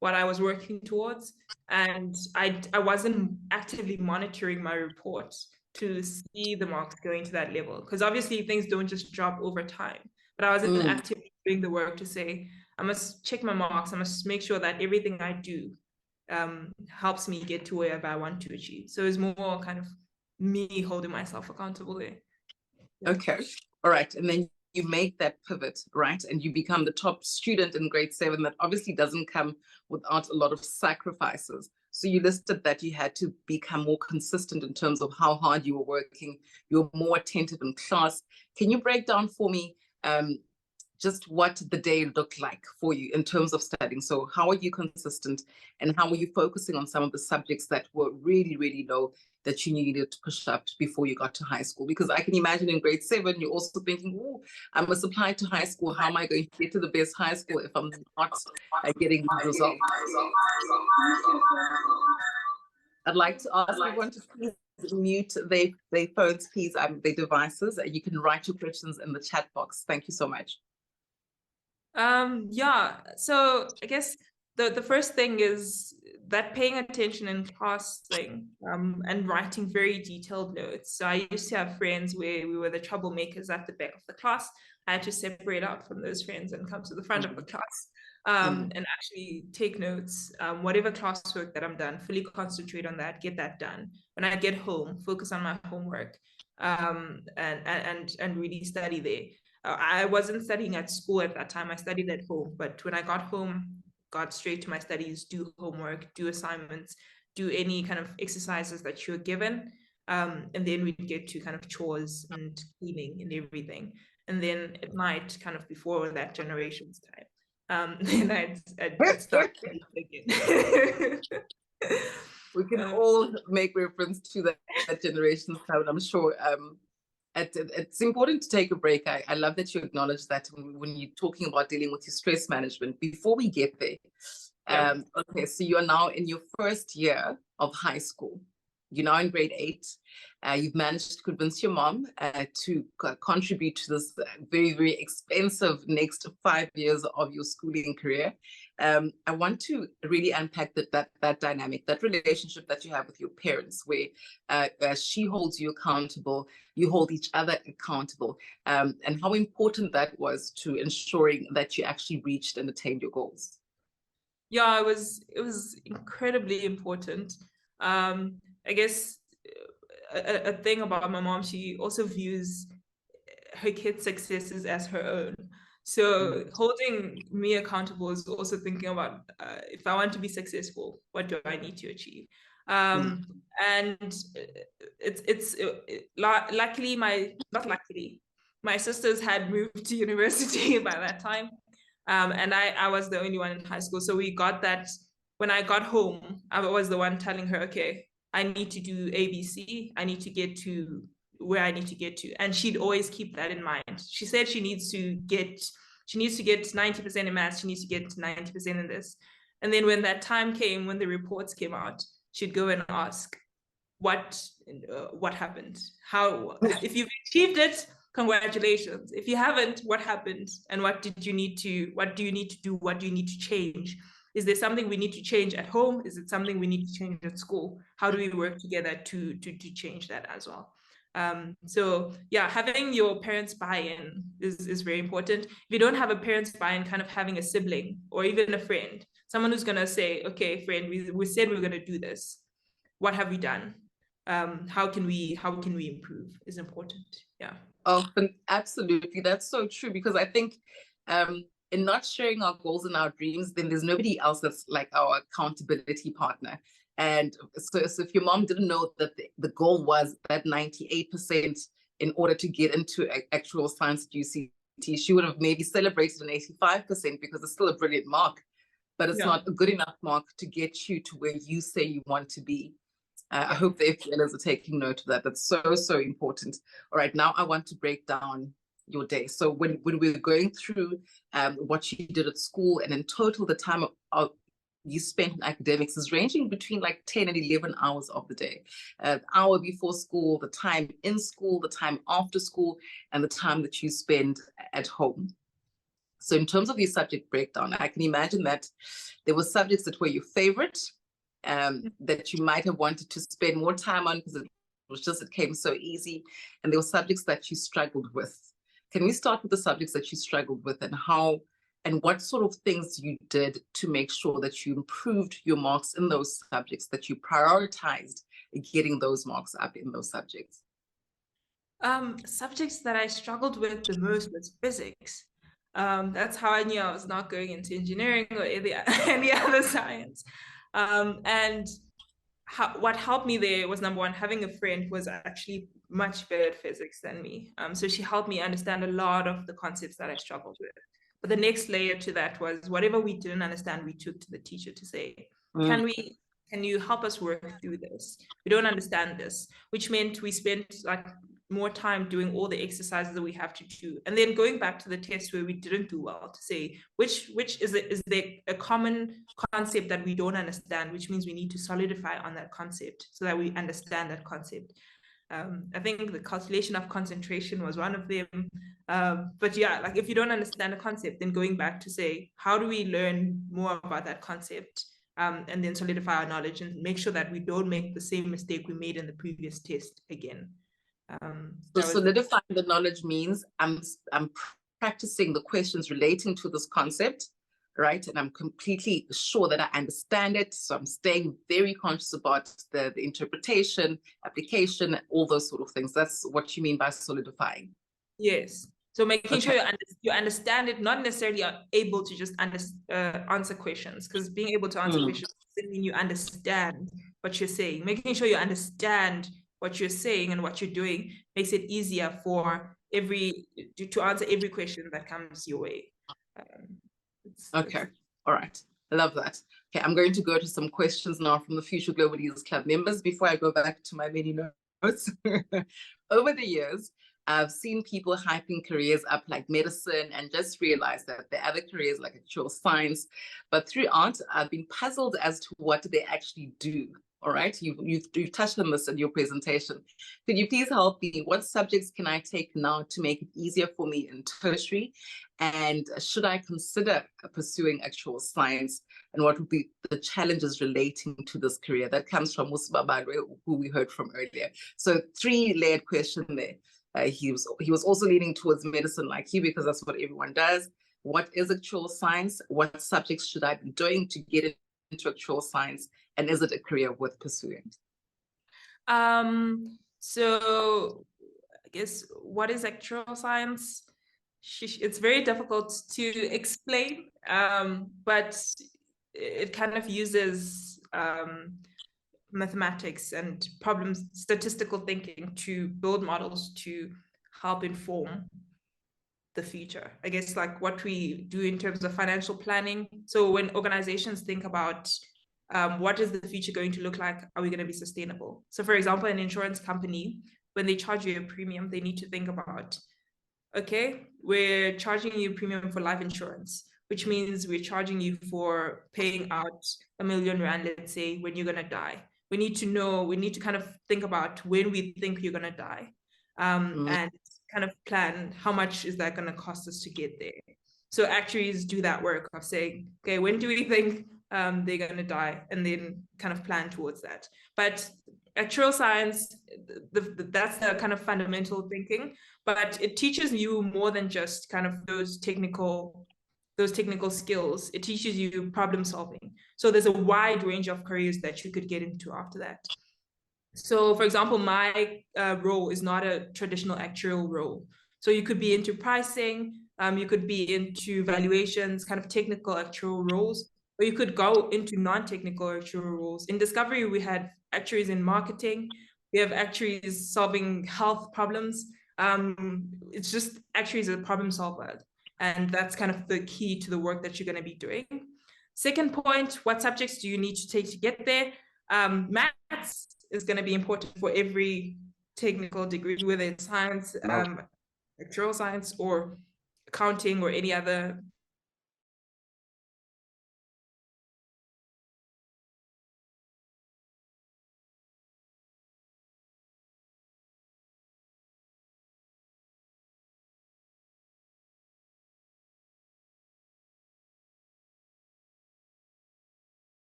what I was working towards, and I wasn't actively monitoring my report to see the marks going to that level, because obviously things don't just drop over time. But I wasn't actively doing the work to say, I must check my marks. I must make sure that everything I do helps me get to wherever I want to achieve. So it's more kind of me holding myself accountable there. Okay. All right. And then you make that pivot, right? And you become the top student in grade 7. That obviously doesn't come without a lot of sacrifices. So you listed that you had to become more consistent in terms of how hard you were working. You're more attentive in class. Can you break down for me just what the day looked like for you in terms of studying? So how are you consistent, and how are you focusing on some of the subjects that were really low that you needed to push up before you got to high school? Because I can imagine in grade 7, you're also thinking, oh, I must apply to high school. How am I going to get to the best high school if I'm not getting these results? I'd like to ask everyone to please mute their phones, please, their devices. You can write your questions in the chat box. Thank you so much. Yeah, so I guess the first thing is that paying attention in class thing, and writing very detailed notes. So I used to have friends where we were the troublemakers at the back of the class. I had to separate out from those friends and come to the front of the class, and actually take notes. Whatever classwork that I'm done, fully concentrate on that, get that done. When I get home, focus on my homework, and really study there. I wasn't studying at school at that time. I studied at home, but when I got home, got straight to my studies, do homework, do assignments, do any kind of exercises that you're given. And then we'd get to kind of chores and cleaning and everything. And then at night, kind of before that generation's time, then I'd start again. We can all make reference to that generation's time, I'm sure. It's important to take a break. I love that you acknowledge that when you're talking about dealing with your stress management. Before we get there, okay, so you're now in your first year of high school. You're now in grade 8. You've managed to convince your mom to contribute to this very, very expensive next 5 years of your schooling career. I want to really unpack that dynamic, that relationship that you have with your parents, where she holds you accountable, you hold each other accountable, and how important that was to ensuring that you actually reached and attained your goals. Yeah, it was incredibly important. I guess a thing about my mom, she also views her kids' successes as her own. So holding me accountable is also thinking about if I want to be successful, what do I need to achieve? And luckily, not luckily, my sisters had moved to university by that time. And I was the only one in high school. So we got that. When I got home, I was the one telling her, okay, I need to do ABC. I need to get to where I need to get to. And she'd always keep that in mind. She said she needs to get 90% in maths. She needs to get 90% in this. And then when that time came, when the reports came out, she'd go and ask, what happened? How, if you've achieved it, congratulations. If you haven't, what happened? And what do you need to do? What do you need to change? Is there something we need to change at home? Is it something we need to change at school? How do we work together to change that as well? So yeah, having your parents buy-in is very important. If you don't have a parents buy-in, kind of having a sibling or even a friend, someone who's gonna say, okay, friend, we said we were gonna do this. What have we done? How can we improve is important. Yeah. Oh, absolutely. That's so true, because I think in not sharing our goals and our dreams, then there's nobody else that's like our accountability partner. And so if your mom didn't know that the goal was that 98% in order to get into actual science at UCT, she would have maybe celebrated an 85% because it's still a brilliant mark, but it's not a good enough mark to get you to where you say you want to be. I hope the FPLers are taking note of that. That's so, so important. All right, now I want to break down your day. So when we were going through what you did at school, and in total the time you spent in academics is ranging between like 10 and 11 hours of the day. An hour before school, the time in school, the time after school, and the time that you spend at home. So in terms of your subject breakdown, I can imagine that there were subjects that were your favorite, that you might have wanted to spend more time on because it came so easy, and there were subjects that you struggled with. Can we start with the subjects that you struggled with, and what sort of things you did to make sure that you improved your marks in those subjects, that you prioritized getting those marks up in those subjects? Subjects that I struggled with the most was physics. That's how I knew I was not going into engineering or any other science. And what helped me there was, number one, having a friend who was actually much better at physics than me. So she helped me understand a lot of the concepts that I struggled with. But the next layer to that was whatever we didn't understand, we took to the teacher to say, can you help us work through this? We don't understand this, which meant we spent like more time doing all the exercises that we have to do, and then going back to the test where we didn't do well to say which is there a common concept that we don't understand, which means we need to solidify on that concept so that we understand that concept. I think the calculation of concentration was one of them, but yeah, like if you don't understand a concept, then going back to say how do we learn more about that concept, and then solidify our knowledge and make sure that we don't make the same mistake we made in the previous test again. So solidifying the knowledge means I'm practicing the questions relating to this concept, right? And I'm completely sure that I understand it. So I'm staying very conscious about the interpretation, application, all those sort of things. That's what you mean by solidifying. Yes. So making sure you understand it, not necessarily are able to just answer questions, because being able to answer questions doesn't mean you understand what you're saying. Making sure you understand what you're saying and what you're doing makes it easier for to answer every question that comes your way. Okay, all right. I love that. Okay, I'm going to go to some questions now from the Future Global Leaders Club members before I go back to my many notes. Over the years, I've seen people hyping careers up like medicine and just realized that there are other careers like actual science. But throughout, I've been puzzled as to what they actually do. All right, you've touched on this in your presentation. Could you please help me? What subjects can I take now to make it easier for me in tertiary? And should I consider pursuing actual science? And what would be the challenges relating to this career? That comes from Musba, who we heard from earlier. So 3-layered question there. He was also leaning towards medicine like you, because that's what everyone does. What is actual science? What subjects should I be doing to get into actual science? And is it a career worth pursuing? So I guess, what is actual science? It's very difficult to explain, but it kind of uses mathematics and statistical thinking to build models to help inform the future. I guess like what we do in terms of financial planning. So when organizations think about what is the future going to look like, are we going to be sustainable? So for example, an insurance company, when they charge you a premium, they need to think about, okay, we're charging you a premium for life insurance, which means we're charging you for paying out R1 million, let's say, when you're going to die. We need to kind of think about when we think you're going to die, and kind of plan how much is that going to cost us to get there. So actuaries do that work of saying, okay, when do we think they're going to die, and then kind of plan towards that. But actuarial science, that's the kind of fundamental thinking, but it teaches you more than just kind of those technical skills. It teaches you problem solving. So there's a wide range of careers that you could get into after that. So for example, my role is not a traditional actuarial role. So you could be into pricing, you could be into valuations, kind of technical actuarial roles, or you could go into non-technical actuarial roles. In Discovery, we had actuaries in marketing, we have actuaries solving health problems. It's just actuaries are problem solver. And that's kind of the key to the work that you're going to be doing. Second point, what subjects do you need to take to get there? Maths is going to be important for every technical degree, whether it's science, actuarial science, or accounting, or any other.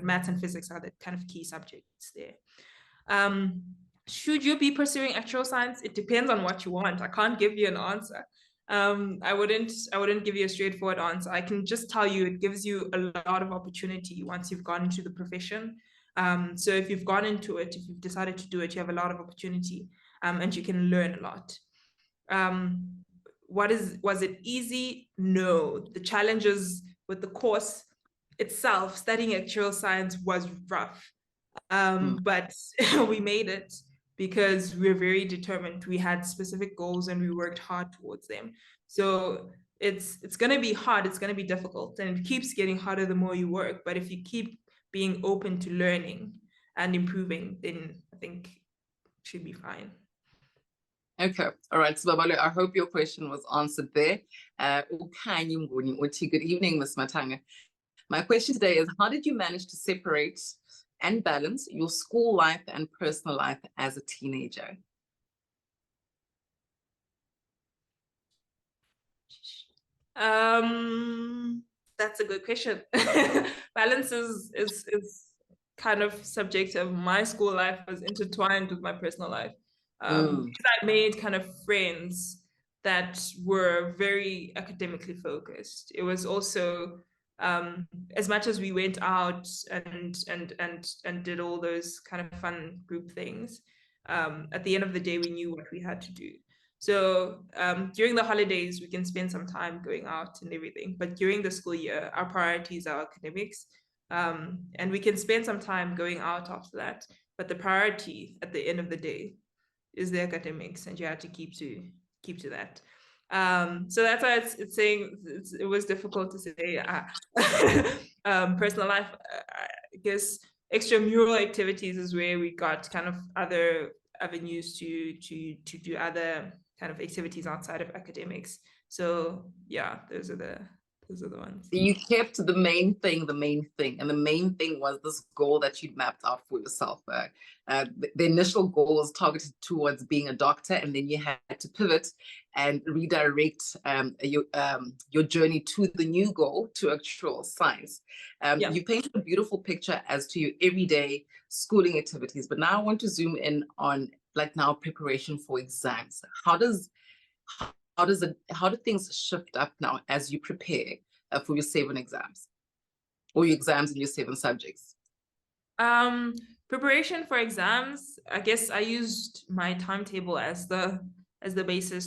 Maths and physics are the kind of key subjects there. Should you be pursuing actuarial science? It depends on what you want. I can't give you an answer. I wouldn't give you a straightforward answer. I can just tell you it gives you a lot of opportunity once you've gone into the profession. So if you've gone into it, if you've decided to do it, you have a lot of opportunity, and you can learn a lot. Was it easy? No. The challenges with the course itself, studying actuarial science, was rough, but we made it because we're very determined. We had specific goals and we worked hard towards them. So it's going to be hard, it's going to be difficult, and it keeps getting harder the more you work. But if you keep being open to learning and improving, then I think it should be fine. Okay, all right. So Babalo, I hope your question was answered there. Good evening, Ms. Matanga. My question today is, how did you manage to separate and balance your school life and personal life as a teenager? That's a good question. Balance is kind of subjective. My school life was intertwined with my personal life. Because I made kind of friends that were very academically focused. It was also, as much as we went out and did all those kind of fun group things, at the end of the day, we knew what we had to do. So during the holidays, we can spend some time going out and everything. But during the school year, our priorities are academics. And we can spend some time going out after that. But the priority at the end of the day is the academics, and you have to keep to keep to that. So that's why it's saying it was difficult to say. Personal life, I guess extramural activities is where we got kind of other avenues to do other kind of activities outside of academics. So yeah, those are the ones. You kept the main thing, and the main thing was this goal that you'd mapped out for yourself. The initial goal was targeted towards being a doctor, and then you had to pivot and redirect your journey to the new goal, to actual science. Yeah. You painted a beautiful picture as to your everyday schooling activities, but now I want to zoom in on preparation for exams. How do things shift up now as you prepare for your 7 exams, or your exams in your 7 subjects? Preparation for exams, I guess I used my timetable as the basis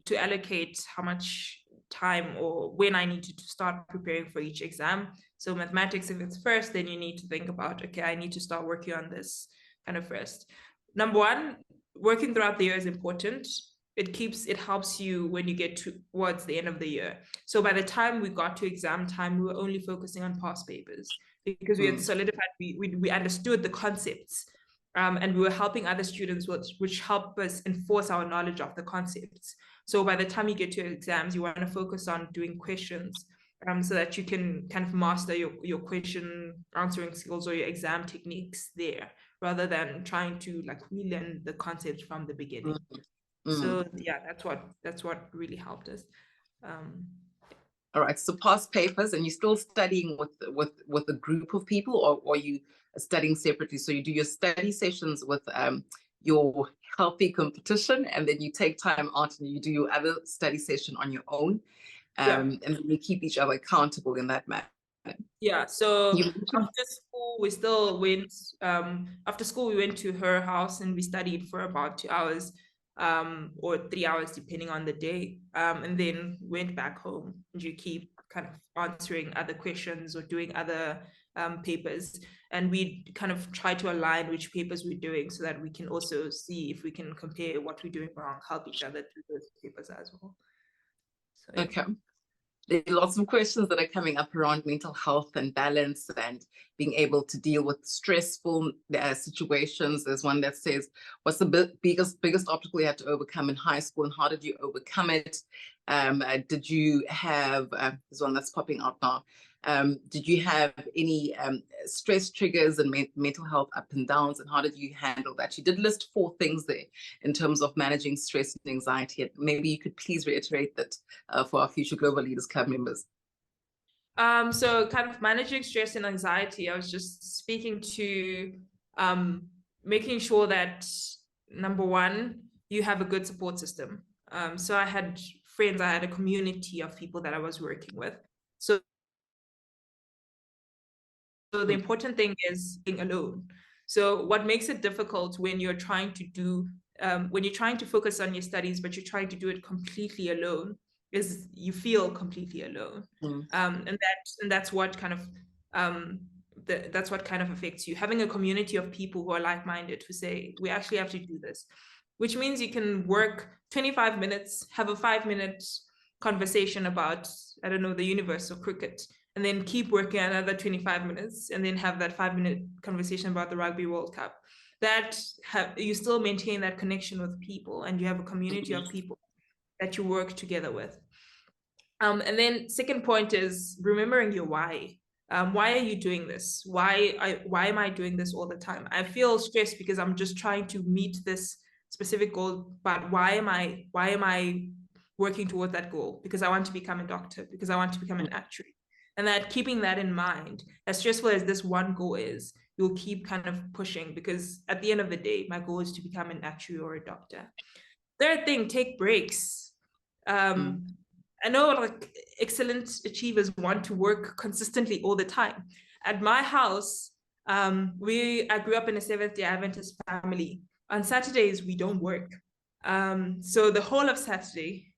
to allocate how much time or when I need to start preparing for each exam. So mathematics, if it's first, then you need to think about, okay, I need to start working on this kind of first. Number one, working throughout the year is important. It helps you when you get towards the end of the year. So by the time we got to exam time, we were only focusing on past papers because we had solidified, we understood the concepts, and we were helping other students, which helped us enforce our knowledge of the concepts. So by the time you get to exams, you want to focus on doing questions, so that you can kind of master your question answering skills or your exam techniques there, rather than trying to relearn the concepts from the beginning. So yeah, that's what really helped us. All right, so past papers, and you're still studying with a group of people, or are you studying separately? So you do your study sessions with your healthy competition, and then you take time out and you do your other study session on your own, and then you keep each other accountable in that manner. Yeah, so after school, we still went, after school, we went to her house and we studied for about 2 hours, or 3 hours, depending on the day, and then went back home, and you keep kind of answering other questions or doing other papers, and we kind of try to align which papers we're doing so that we can also see if we can compare what we're doing wrong, help each other through those papers as well. So, yeah. Okay. There are lots of questions that are coming up around mental health and balance and being able to deal with stressful situations. There's one that says, what's the biggest obstacle you had to overcome in high school, and how did you overcome it? Did you have, there's one that's popping out now. Did you have any stress triggers and mental health up and downs, and how did you handle that? You did list 4 things there in terms of managing stress and anxiety. Maybe you could please reiterate that for our future Global Leaders Club members. So kind of managing stress and anxiety, I was just speaking to making sure that, number one, you have a good support system. So I had friends, I had a community of people that I was working with. So the important thing is being alone. So what makes it difficult when you're trying to focus on your studies, but you're trying to do it completely alone, is you feel completely alone. And that's what kind of that's what kind of affects you. Having a community of people who are like-minded, who say, we actually have to do this, which means you can work 25 minutes, have a 5-minute conversation about, I don't know, the universe or cricket, and then keep working another 25 minutes, and then have that 5-minute conversation about the Rugby World Cup. You still maintain that connection with people, and you have a community of people that you work together with. And then second point is remembering your why. Why are you doing this? Why am I doing this all the time? I feel stressed because I'm just trying to meet this specific goal, but why am I working toward that goal? Because I want to become a doctor, because I want to become an actuary. And that, keeping that in mind, as stressful as this one goal is, you'll keep kind of pushing, because at the end of the day, my goal is to become an actuary or a doctor. Third thing, take breaks. I know excellent achievers want to work consistently all the time. At my house, I grew up in a Seventh-day Adventist family. On Saturdays, we don't work. So the whole of Saturday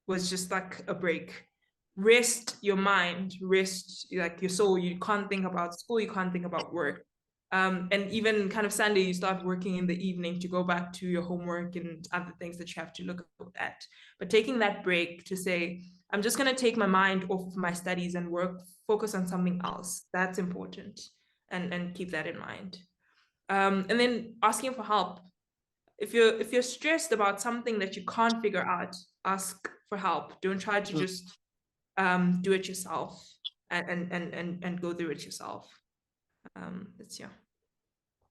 was just like a break. Rest your mind, rest your soul. You can't think about school, you can't think about work. And even kind of Sunday, you start working in the evening to go back to your homework and other things that you have to look at. But taking that break to say, I'm just going to take my mind off of my studies and focus on something else. That's important, and keep that in mind. And then asking for help. If you're stressed about something that you can't figure out, ask for help. Don't try to just do it yourself and go through it yourself. Yeah.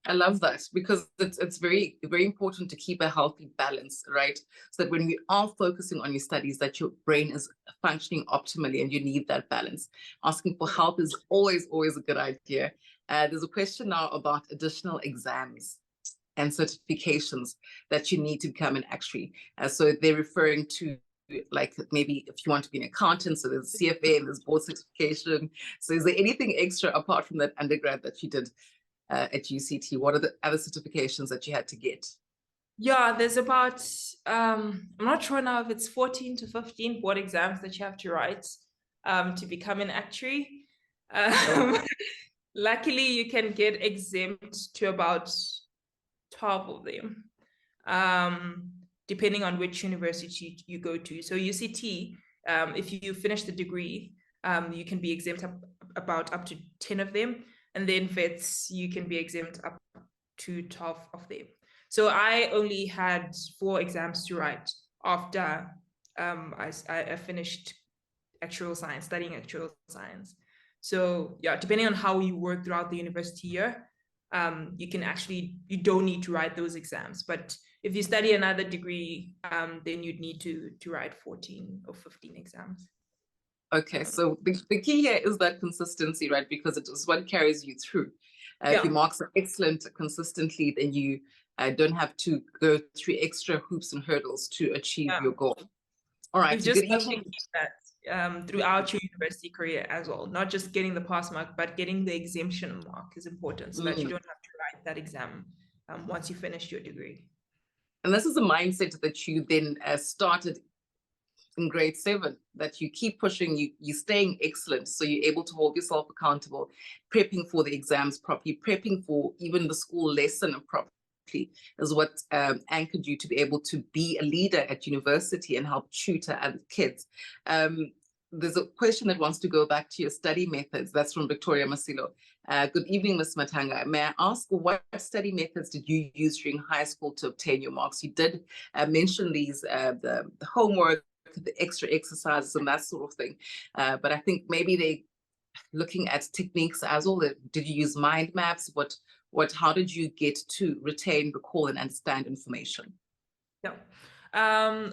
I love that, because it's very, very important to keep a healthy balance, right? So that when we are focusing on your studies, that your brain is functioning optimally, and you need that balance. Asking for help is always, always a good idea. There's a question now about additional exams and certifications that you need to become an actuary. So they're referring to, like, maybe if you want to be an accountant, so there's CFA and there's board certification. So is there anything extra apart from that undergrad that you did at UCT? What are the other certifications that you had to get? Yeah, there's about, I'm not sure now if it's 14 to 15 board exams that you have to write to become an actuary. Luckily, you can get exempt to about 12 of them, depending on which university you go to. So UCT, if you finish the degree, you can be exempt up to 10 of them. And then vets, you can be exempt up to 12 of them. So I only had 4 exams to write after I finished actuarial science, studying actuarial science. So yeah, depending on how you work throughout the university year, you don't need to write those exams. But if you study another degree, then you'd need to write 14 or 15 exams. Okay, so the key here is that consistency, right? Because it is what carries you through. If your marks are excellent consistently, then you don't have to go through extra hoops and hurdles to achieve your goal. All right. Just that throughout your university career as well, not just getting the pass mark, but getting the exemption mark is important, so that you don't have to write that exam once you finish your degree. And this is a mindset that you then started in grade 7, that you keep pushing, you're staying excellent, so you're able to hold yourself accountable, prepping for the exams properly, prepping for even the school lesson properly, is what anchored you to be able to be a leader at university and help tutor other kids. There's a question that wants to go back to your study methods. That's from Victoria Masilo. Good evening, Ms. Matanga. May I ask, what study methods did you use during high school to obtain your marks? You did mention these, the homework, the extra exercises and that sort of thing. But I think maybe they looking at techniques as well. Did you use mind maps? How did you get to retain, recall, and understand information? Yeah.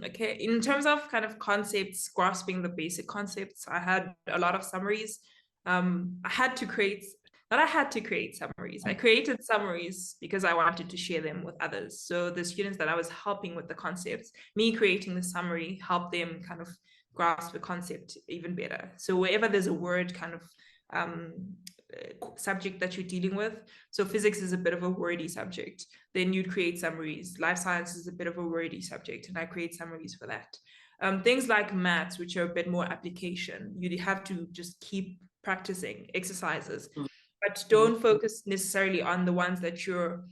Okay, in terms of kind of concepts, grasping the basic concepts, I had a lot of summaries. I created summaries because I wanted to share them with others. So the students that I was helping with the concepts, me creating the summary helped them kind of grasp the concept even better. So wherever there's a word kind of subject that you're dealing with, so physics is a bit of a wordy subject, then you'd create summaries. Life science is a bit of a wordy subject, and I create summaries for that. Things like maths, which are a bit more application, you have to just keep practicing exercises, but don't focus necessarily on the ones that you're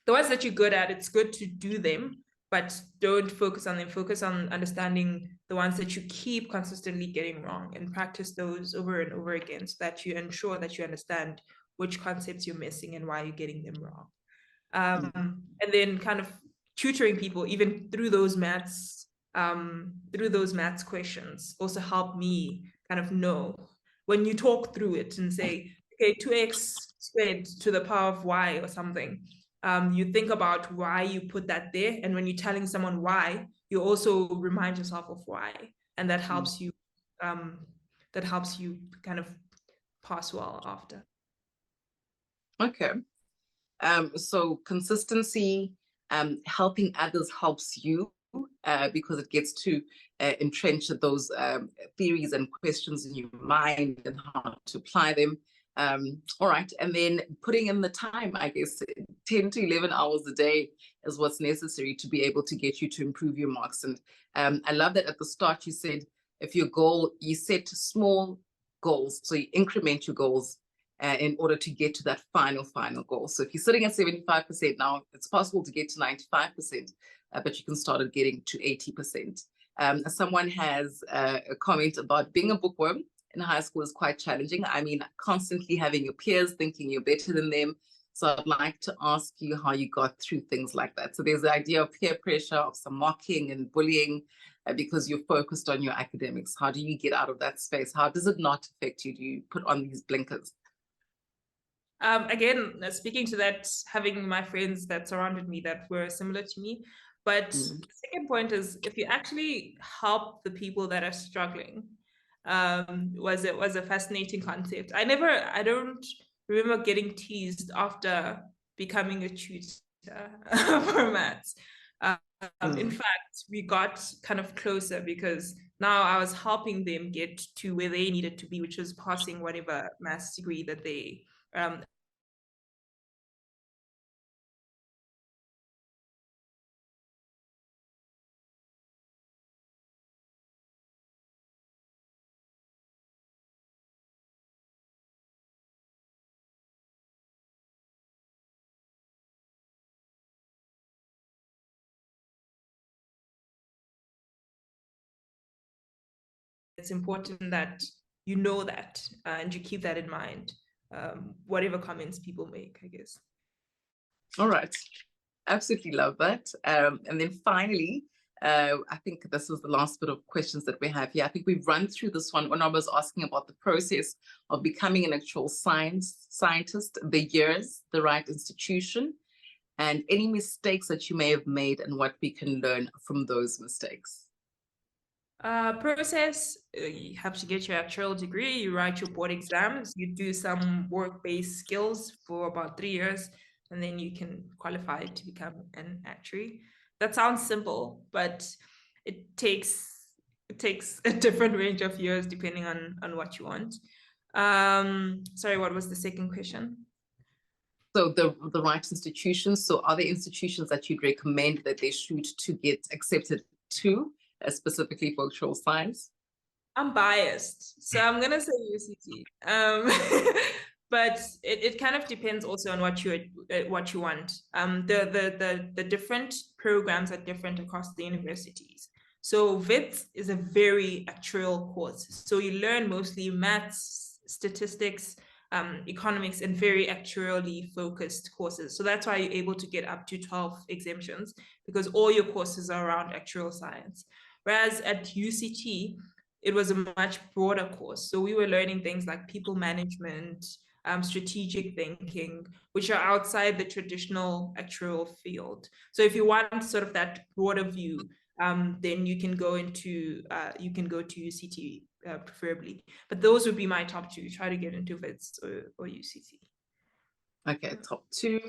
good at. It's good to do them, but don't focus on them. Focus on understanding the ones that you keep consistently getting wrong, and practice those over and over again, so that you ensure that you understand which concepts you're missing and why you're getting them wrong. And then kind of tutoring people even through those maths questions also help me kind of know when you talk through it and say, okay, 2x squared to the power of y or something. You think about why you put that there, and when you're telling someone why, you also remind yourself of why, and that helps you. That helps you kind of pass well after. Okay. So consistency, helping others helps you because it gets to entrench those theories and questions in your mind and how to apply them. All right. And then putting in the time, I guess 10 to 11 hours a day is what's necessary to be able to get you to improve your marks. And I love that at the start you said, if your goal, you set small goals, so you increment your goals in order to get to that final goal. So if you're sitting at 75% now, it's possible to get to 95%, but you can start at getting to 80%. Someone has a comment about being a bookworm in high school is quite challenging. I mean, constantly having your peers thinking you're better than them. So I'd like to ask you how you got through things like that. So there's the idea of peer pressure, of some mocking and bullying because you're focused on your academics. How do you get out of that space? How does it not affect you? Do you put on these blinkers? Again, speaking to that, having my friends that surrounded me that were similar to me. But the second point is, if you actually help the people that are struggling, was a fascinating concept. I don't remember getting teased after becoming a tutor for maths. In fact, we got kind of closer because now I was helping them get to where they needed to be, which was passing whatever maths degree that they it's important that you know that and you keep that in mind, whatever comments people make, I guess. All right. Absolutely love that. And then finally, I think this is the last bit of questions that we have here. I think we've run through this one when I was asking about the process of becoming an actual scientist, the years, the right institution, and any mistakes that you may have made and what we can learn from those mistakes. Process, you have to get your actual degree, you write your board exams, you do some work-based skills for about 3 years, and then you can qualify to become an actuary. That sounds simple, but it takes a different range of years depending on what you want. Sorry, what was the second question? So the right institutions. So are there institutions that you'd recommend that they should to get accepted to, specifically for actual science? I'm biased, so I'm gonna say UCT. But it kind of depends also on what you want. The different programs are different across the universities. So VITS is a very actuarial course. So you learn mostly maths, statistics, economics, and very actuarially focused courses. So that's why you're able to get up to 12 exemptions, because all your courses are around actuarial science. Whereas at UCT, it was a much broader course. So we were learning things like people management, strategic thinking, which are outside the traditional actuarial field. So if you want sort of that broader view, then you can go to UCT preferably. But those would be my top two. Try to get into VITS or UCT. Okay, top two.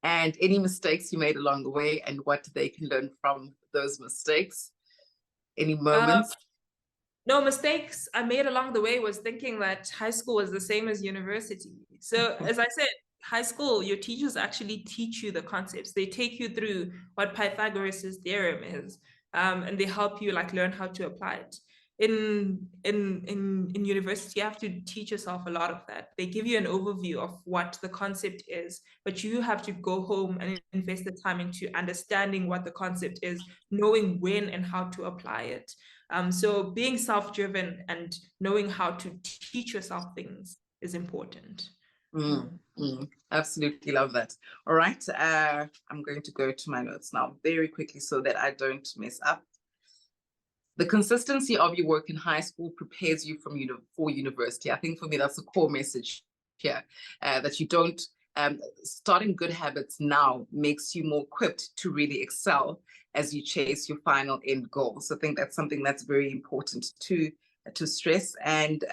And any mistakes you made along the way and what they can learn from those mistakes? Any moments? No, mistakes I made along the way was thinking that high school was the same as university. So as I said, high school, your teachers actually teach you the concepts. They take you through what Pythagoras' theorem is, and they help you like learn how to apply it. In university, you have to teach yourself a lot of that. They give you an overview of what the concept is, but you have to go home and invest the time into understanding what the concept is, knowing when and how to apply it. So being self-driven and knowing how to teach yourself things is important. Absolutely love that. All right, I'm going to go to my notes now very quickly so that I don't mess up. The consistency of your work in high school prepares you for university. I think for me, that's the core message here, that you don't, starting good habits now makes you more equipped to really excel as you chase your final end goal. So I think that's something that's very important to stress, and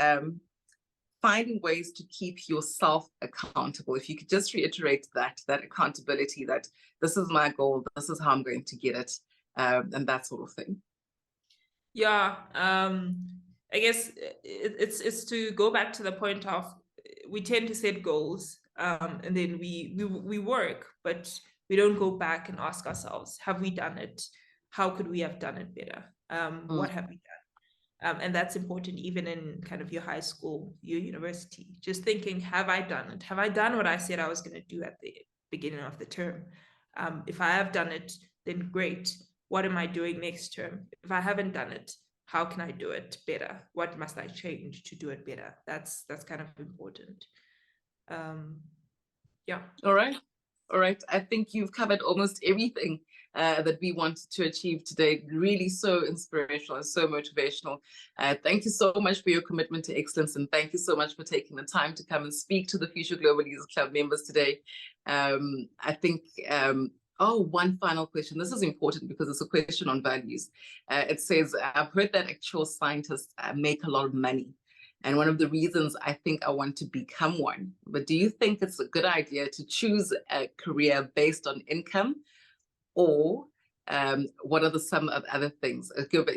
finding ways to keep yourself accountable. If you could just reiterate that accountability, that this is my goal, this is how I'm going to get it, and that sort of thing. Yeah, I guess it's to go back to the point of we tend to set goals, and then we work, but we don't go back and ask ourselves, have we done it? How could we have done it better? What have we And that's important even in kind of your high school, your university. Just thinking, have I done it? Have I done what I said I was going to do at the beginning of the term? If I have done it, then great. What am I doing next term? If I haven't done it, how can I do it better? What must I change to do it better? That's kind of important. Yeah. All right. All right. I think you've covered almost everything that we wanted to achieve today. Really so inspirational and so motivational. Thank you so much for your commitment to excellence, and thank you so much for taking the time to come and speak to the Future Global Leaders Club members today. I think, one final question. This is important because it's a question on values. It says, I've heard that actual scientists make a lot of money. And one of the reasons I think I want to become one, but do you think it's a good idea to choose a career based on income, or what are the sum of other things?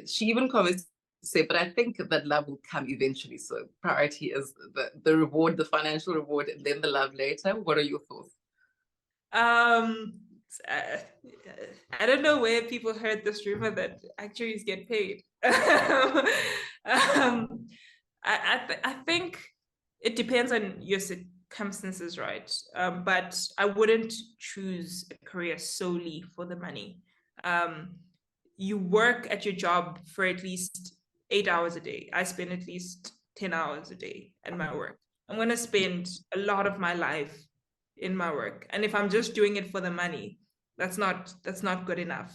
She even comments to say, but I think that love will come eventually. So priority is the reward, the financial reward, and then the love later. What are your thoughts? I don't know where people heard this rumor that actuaries get paid. I think it depends on your circumstances, right? But I wouldn't choose a career solely for the money. You work at your job for at least 8 hours a day. I spend at least 10 hours a day at my work. I'm going to spend a lot of my life in my work. And if I'm just doing it for the money, that's not good enough.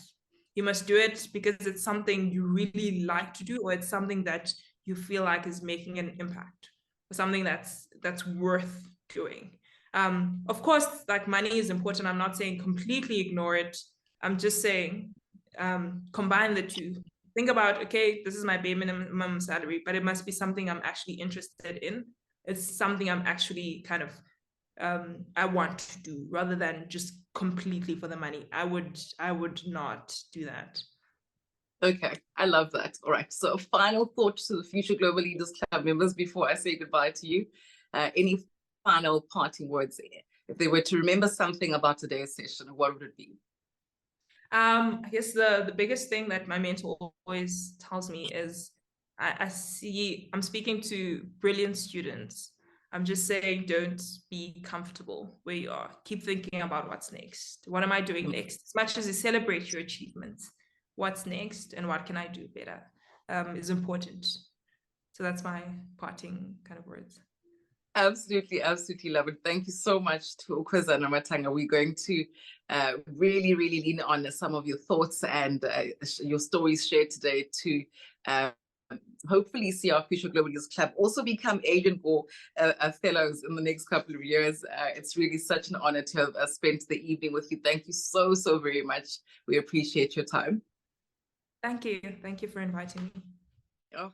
You must do it because it's something you really like to do, or it's something that you feel like is making an impact, or something that's worth doing. Of course, like, money is important. I'm not saying completely ignore it. I'm just saying combine the two. Think about, okay, this is my bare minimum salary, but it must be something I'm actually interested in. It's something I'm actually kind of I want to do, rather than just completely for the money. I would not do that. Okay, I love that. All right, so final thought to the Future Global Leaders Club members before I say goodbye to you. Any final parting words? If they were to remember something about today's session, what would it be? I guess the biggest thing that my mentor always tells me is, I'm speaking to brilliant students. I'm just saying, don't be comfortable where you are. Keep thinking about what's next. What am I doing next? As much as you celebrate your achievements, what's next and what can I do better is important. So that's my parting kind of words. Absolutely, absolutely love it. Thank you so much to Kwezana Matanga. We're going to really, really lean on some of your thoughts and your stories shared today to hopefully see our Future Global Leaders Club also become Agent or fellows in the next couple of years. It's really such an honor to have spent the evening with you. Thank you so, so very much. We appreciate your time. Thank you. Thank you for inviting me. Oh.